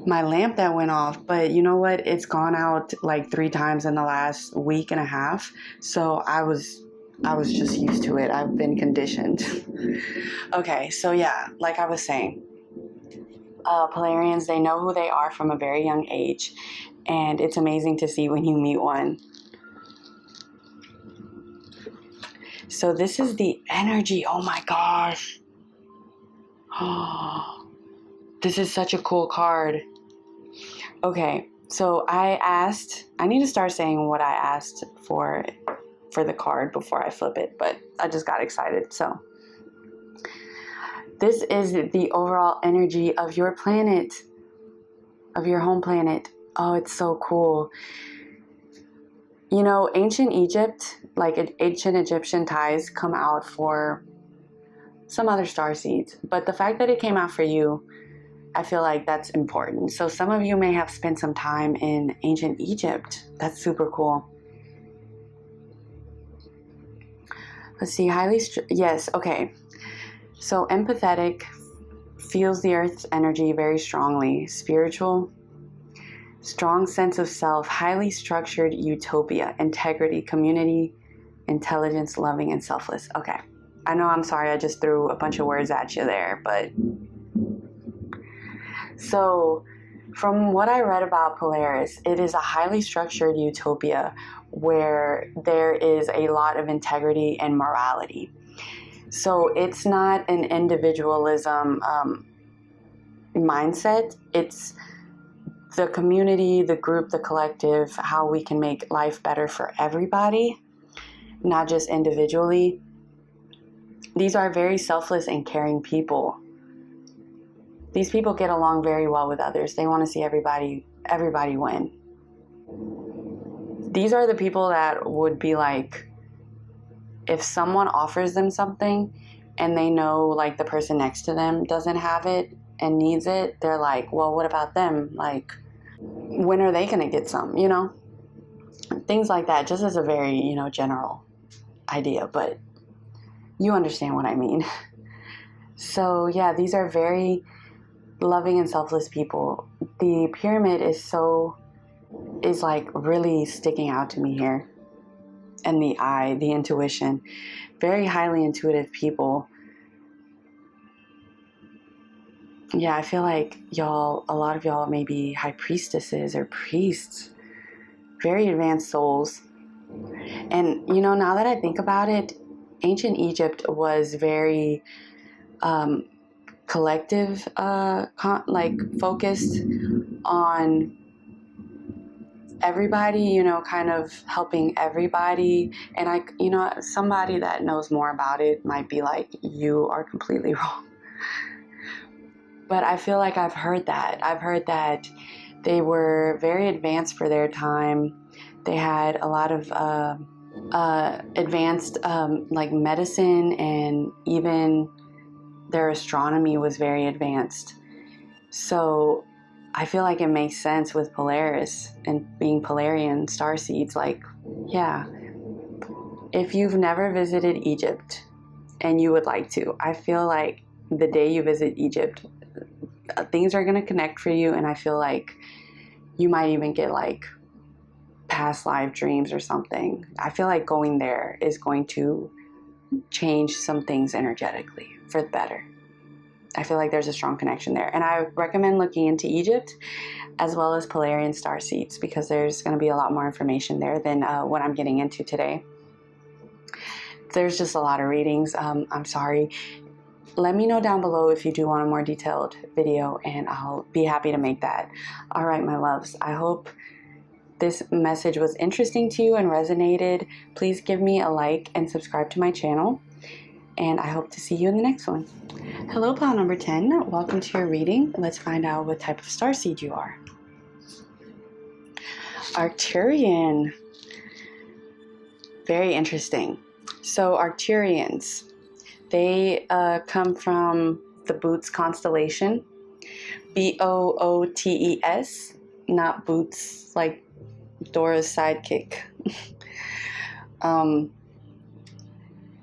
my lamp that went off. But you know what? It's gone out like 3 times in the last week and a half. So I was just used to it. I've been conditioned. Okay, so yeah, like I was saying, Polarians, they know who they are from a very young age. And it's amazing to see when you meet one. So this is the energy. Oh my gosh. Oh, this is such a cool card. Okay, so I need to start saying what I asked for the card before I flip it, but I just got excited. So this is the overall energy of your planet, of your home planet. Oh, it's so cool. You know, ancient Egypt, like ancient Egyptian ties come out for some other starseeds. But the fact that it came out for you, I feel like that's important. So some of you may have spent some time in ancient Egypt. That's super cool. Let's see, yes, okay. So empathetic, feels the earth's energy very strongly. Spiritual, strong sense of self, highly structured utopia, integrity, community, intelligence, loving, and selfless. Okay. I know, I'm sorry, I just threw a bunch of words at you there, but so from what I read about Polaris, it is a highly structured utopia where there is a lot of integrity and morality. So it's not an individualism mindset. It's the community, the group, the collective, how we can make life better for everybody, not just individually. These are very selfless and caring people. These people get along very well with others. They want to see everybody win. These are the people that would be like, if someone offers them something and they know like the person next to them doesn't have it and needs it, they're like, well, what about them? Like, when are they going to get some, you know? Things like that, just as a very, you know, general idea, but you understand what I mean. So yeah, these are very loving and selfless people. The pyramid is like really sticking out to me here. And the eye, the intuition, very highly intuitive people. Yeah, I feel like y'all, a lot of y'all may be high priestesses or priests, very advanced souls. And, you know, now that I think about it, ancient Egypt was very collective, like focused on everybody, you know, kind of helping everybody. And I, you know, somebody that knows more about it might be like, you are completely wrong. But I feel like I've heard that. I've heard that they were very advanced for their time. They had a lot of advanced like medicine, and even their astronomy was very advanced. So I feel like it makes sense with Polaris and being Polarian starseeds. Like, yeah, if you've never visited Egypt and you would like to, I feel like the day you visit Egypt, things are going to connect for you. And I feel like you might even get like past life dreams or something. I feel like going there is going to change some things energetically for the better. I feel like there's a strong connection there. And I recommend looking into Egypt as well as Polarian starseeds, because there's going to be a lot more information there than what I'm getting into today. There's just a lot of readings. I'm sorry. Let me know down below if you do want a more detailed video, and I'll be happy to make that. All right, my loves. I hope this message was interesting to you and resonated. Please give me a like and subscribe to my channel. And I hope to see you in the next one. Hello, pile number 10. Welcome to your reading. Let's find out what type of starseed you are. Arcturian. Very interesting. So Arcturians, they come from the Boots constellation. Bootes, not Boots like Dora's sidekick.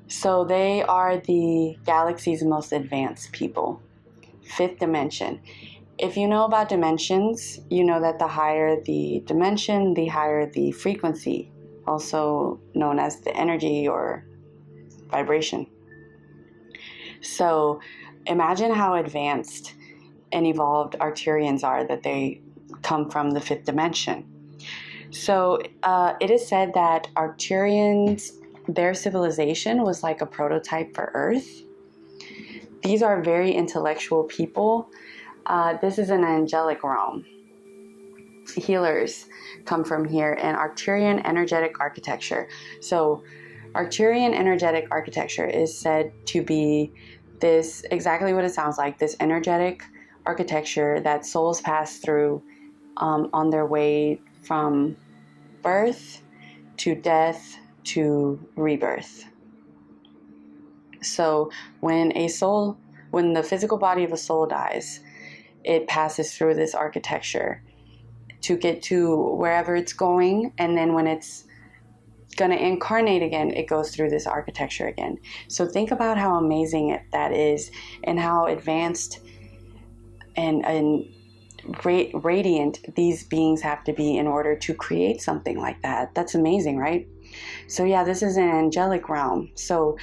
So they are the galaxy's most advanced people. 5th dimension. If you know about dimensions, you know that the higher the dimension, the higher the frequency, also known as the energy or vibration. So imagine how advanced and evolved Arcturians are, that they come from the 5th dimension. So it is said that Arcturians, their civilization was like a prototype for Earth. These are very intellectual people. This is an angelic realm. Healers come from here, and Arcturian energetic architecture. So Arcturian energetic architecture is said to be this, exactly what it sounds like, this energetic architecture that souls pass through on their way from birth to death to rebirth. So when the physical body of a soul dies, it passes through this architecture to get to wherever it's going, and then when it's going to incarnate again, it goes through this architecture again. So think about how amazing that is, and how advanced and radiant these beings have to be in order to create something like that. That's amazing, right? So yeah, this is an angelic realm. So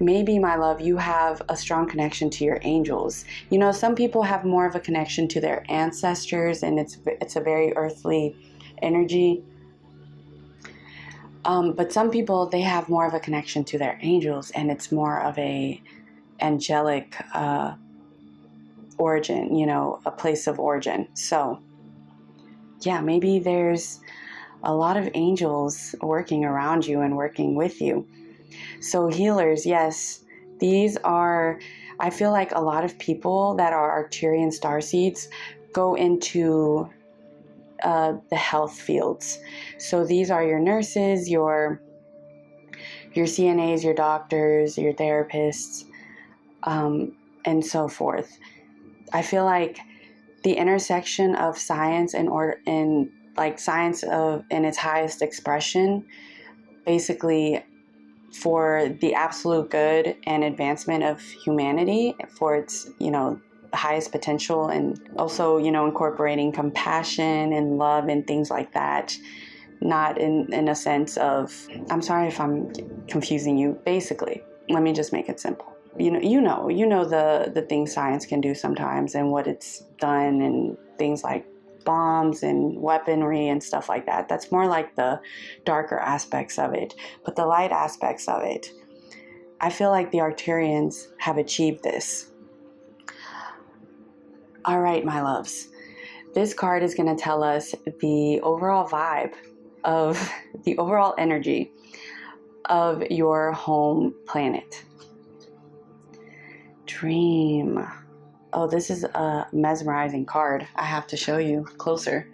maybe, my love, you have a strong connection to your angels. You know, some people have more of a connection to their ancestors, and it's a very earthly energy. But some people, they have more of a connection to their angels, and it's more of a angelic origin, you know, a place of origin. So yeah, maybe there's a lot of angels working around you and working with you. So healers, yes, these are, I feel like a lot of people that are Arcturian starseeds go into the health fields. So these are your nurses, your CNAs, your doctors, your therapists, and so forth. I feel like the intersection of science and like science in its highest expression, basically for the absolute good and advancement of humanity, for its, highest potential, and also, incorporating compassion and love and things like that. Not in a sense of, I'm sorry if I'm confusing you. Basically, let me just make it simple. You know the things science can do sometimes and what it's done, and things like bombs and weaponry and stuff like that. That's more like the darker aspects of it. But the light aspects of it, I feel like the Arcturians have achieved this. All right, my loves. This card is going to tell us the overall vibe of the overall energy of your home planet. Dream. Oh, this is a mesmerizing card. I have to show you closer.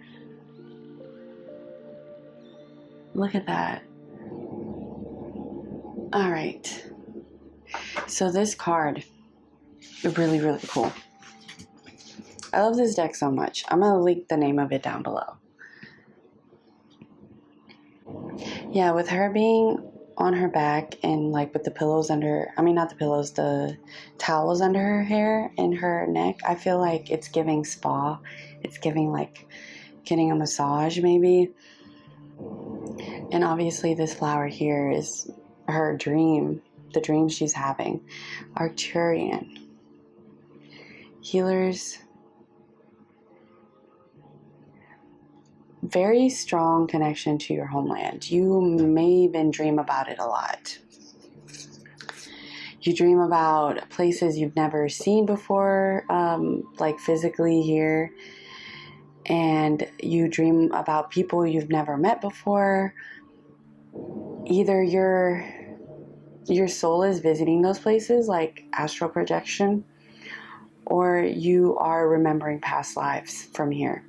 Look at that. All right. So this card is really, really cool. I love this deck so much. I'm going to link the name of it down below. Yeah, with her being on her back and like with the pillows the towels under her hair and her neck, I feel like it's giving spa. It's giving like getting a massage maybe. And obviously this flower here is her dream, the dream she's having. Arcturian. Healers. Very strong connection to your homeland. You may even dream about it a lot. You dream about places you've never seen before, like physically here. And you dream about people you've never met before. Either your soul is visiting those places, like astral projection, or you are remembering past lives from here.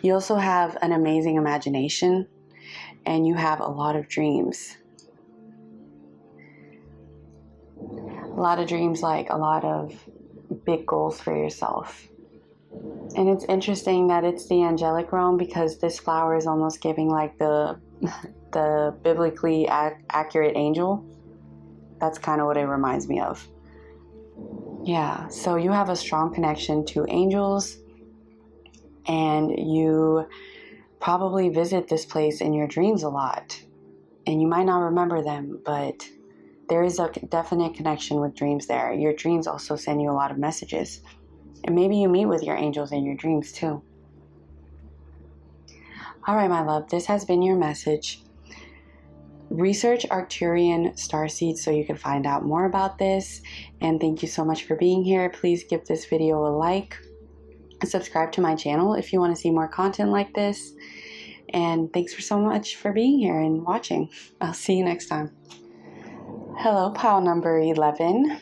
You also have an amazing imagination, and you have a lot of dreams. A lot of dreams, like a lot of big goals for yourself. And it's interesting that it's the angelic realm, because this flower is almost giving like the biblically accurate angel. That's kind of what it reminds me of. Yeah, so you have a strong connection to angels, and you probably visit this place in your dreams a lot. And you might not remember them, but there is a definite connection with dreams there. Your dreams also send you a lot of messages. And maybe you meet with your angels in your dreams too. All right, my love, this has been your message. Research Arcturian starseed so you can find out more about this. And thank you so much for being here. Please give this video a like. Subscribe to my channel if you want to see more content like this. And thanks so much for being here and watching. I'll see you next time. Hello, pile number 11.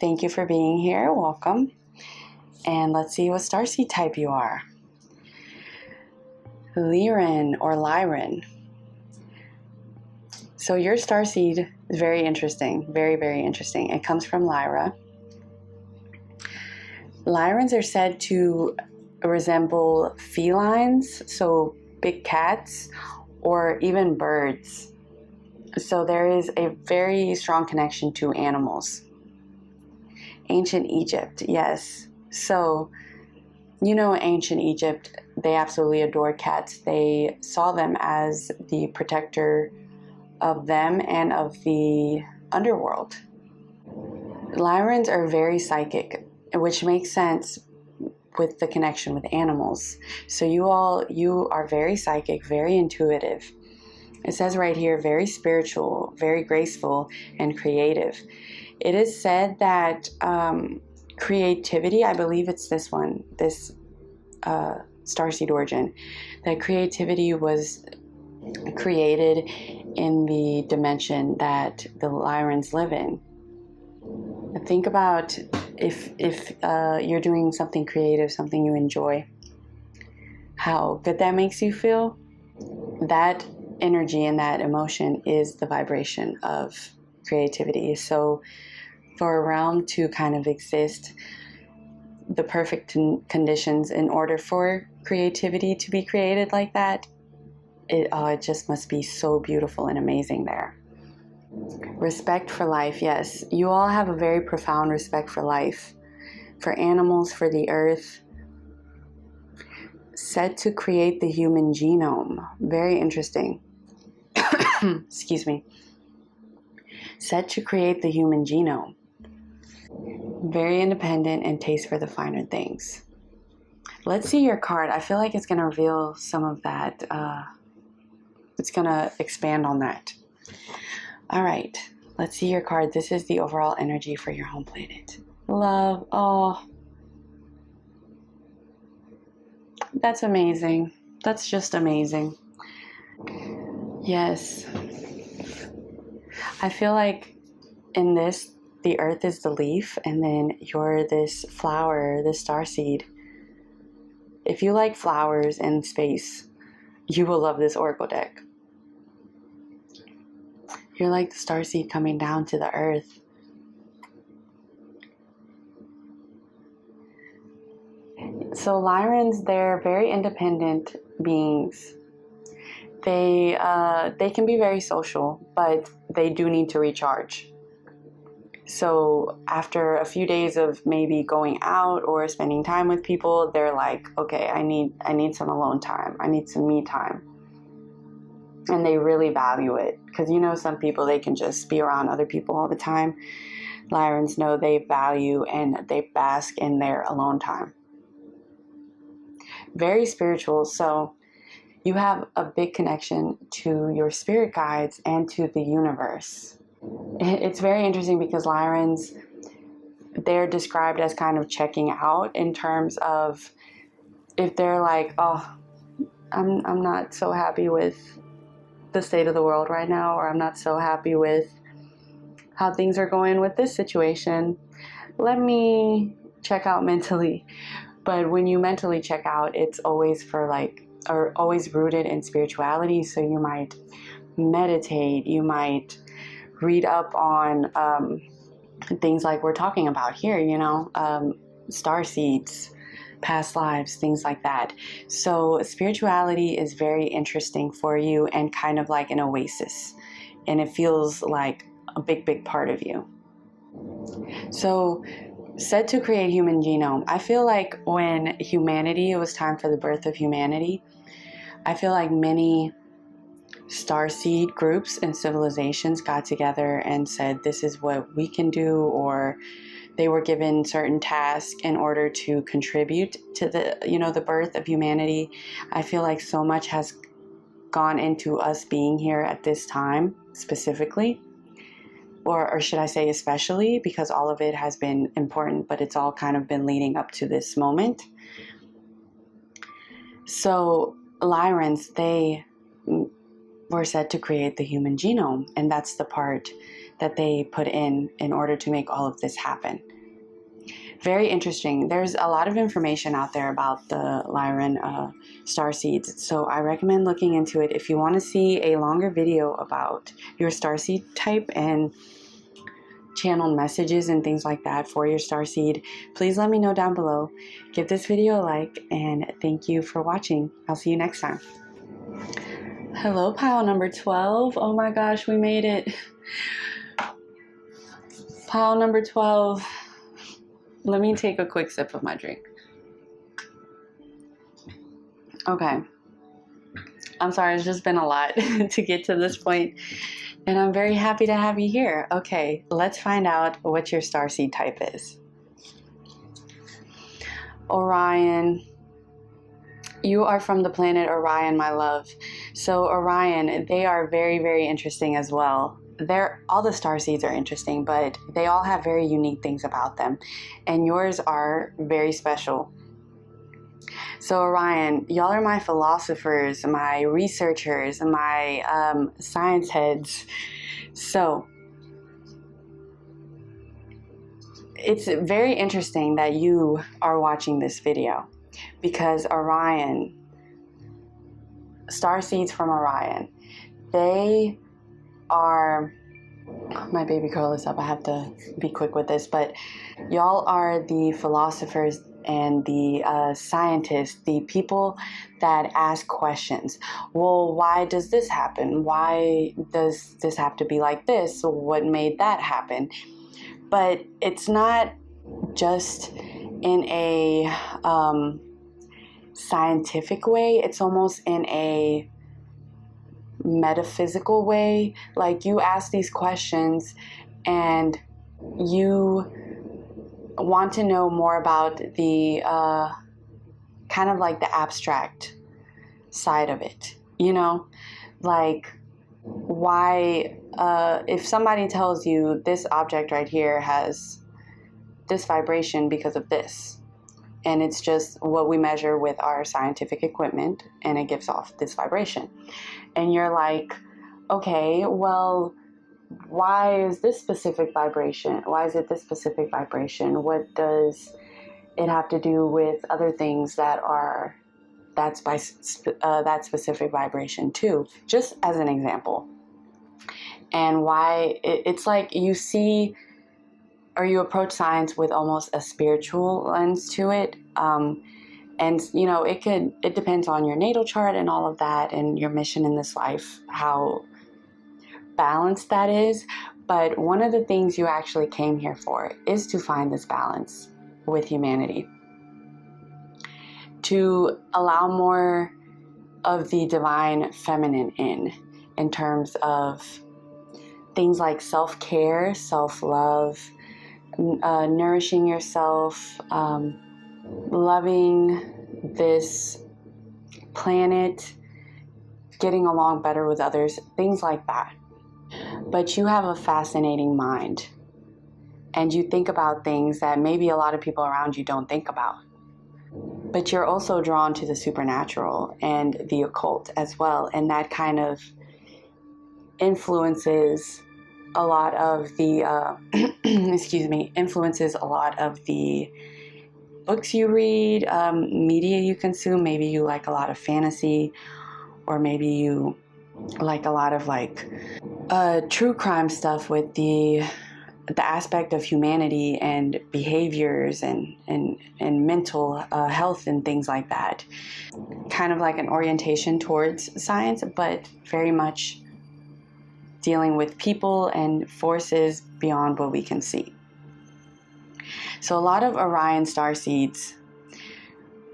Thank you for being here. Welcome. And let's see what starseed type you are. Lyran or Lyran. So your starseed is very interesting. Very, very interesting. It comes from Lyra. Lyrans are said to resemble felines, so big cats, or even birds. So there is a very strong connection to animals. Ancient Egypt, yes. So, ancient Egypt, they absolutely adored cats. They saw them as the protector of them and of the underworld. Lyrans are very psychic, which makes sense with the connection with animals. So you are very psychic, very intuitive. It says right here, very spiritual, very graceful, and creative. It is said that creativity, I believe it's this one, this starseed origin, that creativity was created in the dimension that the Lyrans live in. Think about if you're doing something creative, something you enjoy, how good that makes you feel. That energy and that emotion is the vibration of creativity. So for a realm to kind of exist, the perfect conditions in order for creativity to be created like that, it just must be so beautiful and amazing there. Respect for life, yes. You all have a very profound respect for life, for animals, for the earth. Said to create the human genome. Very interesting. Excuse me. Said to create the human genome. Very independent and taste for the finer things. Let's see your card. I feel like it's going to reveal some of that. It's going to expand on that. All right. Let's see your card. This is the overall energy for your home planet. Love. Oh, that's amazing. That's just amazing. Yes. I feel like in this, the earth is the leaf, and then you're this flower, this starseed. If you like flowers and space, you will love this oracle deck. You're like the starseed coming down to the earth. So Lyrans, they're very independent beings. They can be very social, but they do need to recharge. So after a few days of maybe going out or spending time with people, they're like, okay, I need some alone time. I need some me time. And they really value it. Because, you know, some people, they can just be around other people all the time. Lyrans know they value and they bask in their alone time. Very spiritual. So you have a big connection to your spirit guides and to the universe. It's very interesting because Lyrans, they're described as kind of checking out in terms of if they're like, oh, I'm not so happy with the state of the world right now, or I'm not so happy with how things are going with this situation. Let me check out mentally. But when you mentally check out, it's always for like, or always rooted in spirituality. So you might meditate, you might read up on things like we're talking about here, you know, starseeds, past lives, things like that. So spirituality is very interesting for you and kind of like an oasis. And it feels like a big part of you. So said to create human genome. I feel like when humanity, it was time for the birth of humanity, I feel like many starseed groups and civilizations got together and said, this is what we can do, or they were given certain tasks in order to contribute to the, you know, the birth of humanity. I feel like so much has gone into us being here at this time specifically, or should I say especially, because all of it has been important, but it's all kind of been leading up to this moment. So Lyrans, they were said to create the human genome, and that's the part that they put in order to make all of this happen. Very interesting. There's a lot of information out there about the Lyran starseeds, so I recommend looking into it. If you want to see a longer video about your starseed type and channel messages and things like that for your starseed, please let me know down below. Give this video a like, and thank you for watching. I'll see you next time. Hello, pile number 12. Oh my gosh, we made it. Pile number 12. Let me take a quick sip of my drink. Okay. I'm sorry, it's just been a lot to get to this point, and I'm very happy to have you here. Okay, let's find out what your starseed type is. Orion. You are from the planet Orion, my love. So Orion, they are very interesting as well. All the starseeds are interesting, but they all have very unique things about them, and yours are very special. So Orion, y'all are my philosophers, my researchers, my science heads. So it's very interesting that you are watching this video, because Orion, starseeds from Orion, they are My baby girl is up. I have to be quick with this, but y'all are the philosophers and the scientists, the people that ask questions. Well, why does this happen? Why does this have to be like this? What made that happen? But it's not just in a scientific way. It's almost in a metaphysical way. Like, you ask these questions and you want to know more about the kind of like the abstract side of it, you know, like why if somebody tells you this object right here has this vibration because of this, and it's just what we measure with our scientific equipment, and it gives off this vibration, and you're like, okay, well, why is this specific vibration? Why is it this specific vibration? What does it have to do with other things that are that specific vibration too? Just as an example. And why it's like you see, or you approach science with almost a spiritual lens to it. And you know, it depends on your natal chart and all of that, and your mission in this life, how balanced that is. But one of the things you actually came here for is to find this balance with humanity, to allow more of the divine feminine in terms of things like self-care, self-love, nourishing yourself, loving this planet, getting along better with others, things like that. But you have a fascinating mind, and you think about things that maybe a lot of people around you don't think about. But you're also drawn to the supernatural and the occult as well, and that kind of influences a lot of the influences a lot of the books you read, media you consume. Maybe you like a lot of fantasy, or maybe you like a lot of like true crime stuff with the aspect of humanity and behaviors and mental health and things like that. Kind of like an orientation towards science, but very much dealing with people and forces beyond what we can see. So a lot of Orion starseeds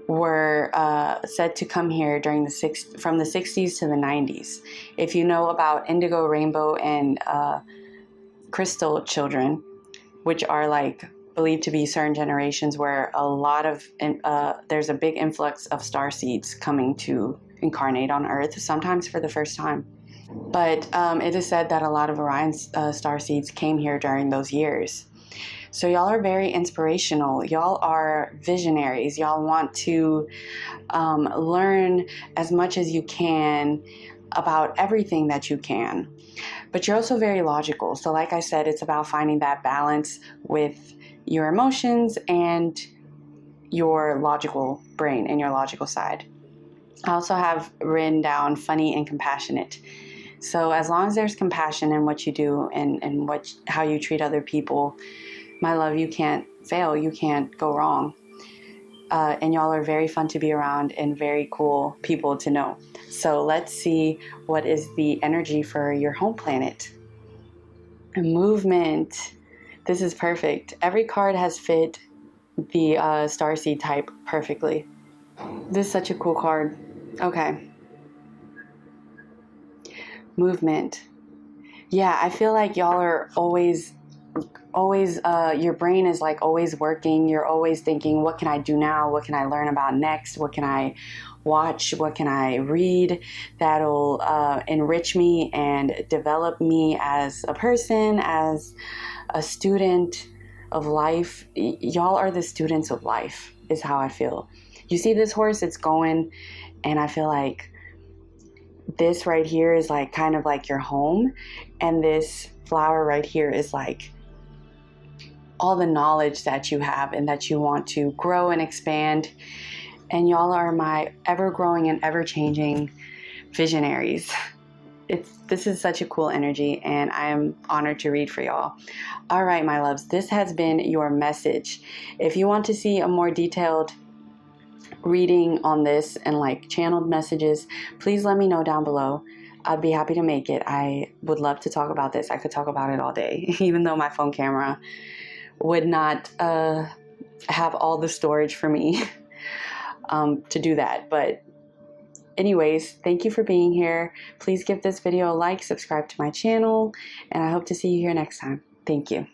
were said to come here during from the 60s to the 90s. If you know about indigo, rainbow, and crystal children, which are like believed to be certain generations where a lot of there's a big influx of starseeds coming to incarnate on Earth, sometimes for the first time. But it is said that a lot of Orion starseeds came here during those years. So y'all are very inspirational. Y'all are visionaries. Y'all want to learn as much as you can about everything that you can. But you're also very logical. So like I said, it's about finding that balance with your emotions and your logical brain and your logical side. I also have written down funny and compassionate. So as long as there's compassion in what you do and how you treat other people, my love, you can't fail. You can't go wrong. And y'all are very fun to be around and very cool people to know. So let's see what is the energy for your home planet. Movement. This is perfect. Every card has fit the starseed type perfectly. This is such a cool card. Okay. Movement. Yeah, I feel like y'all are always your brain is like always working. You're always thinking, what can I do now? What can I learn about next? What can I watch? What can I read that'll enrich me and develop me as a person, as a student of life? Y'all are the students of life, is how I feel. You see this horse, it's going, and I feel like this right here is like kind of like your home, and this flower right here is like all the knowledge that you have and that you want to grow and expand. And y'all are my ever-growing and ever-changing visionaries. this is such a cool energy, and I am honored to read for y'all. All right, my loves, this has been your message. If you want to see a more detailed reading on this and like channeled messages, please let me know down below. I'd be happy to make it. I would love to talk about this. I could talk about it all day, even though my phone camera would not have all the storage for me to do that. But anyways, thank you for being here. Please give this video a like, subscribe to my channel, and I hope to see you here next time. Thank you.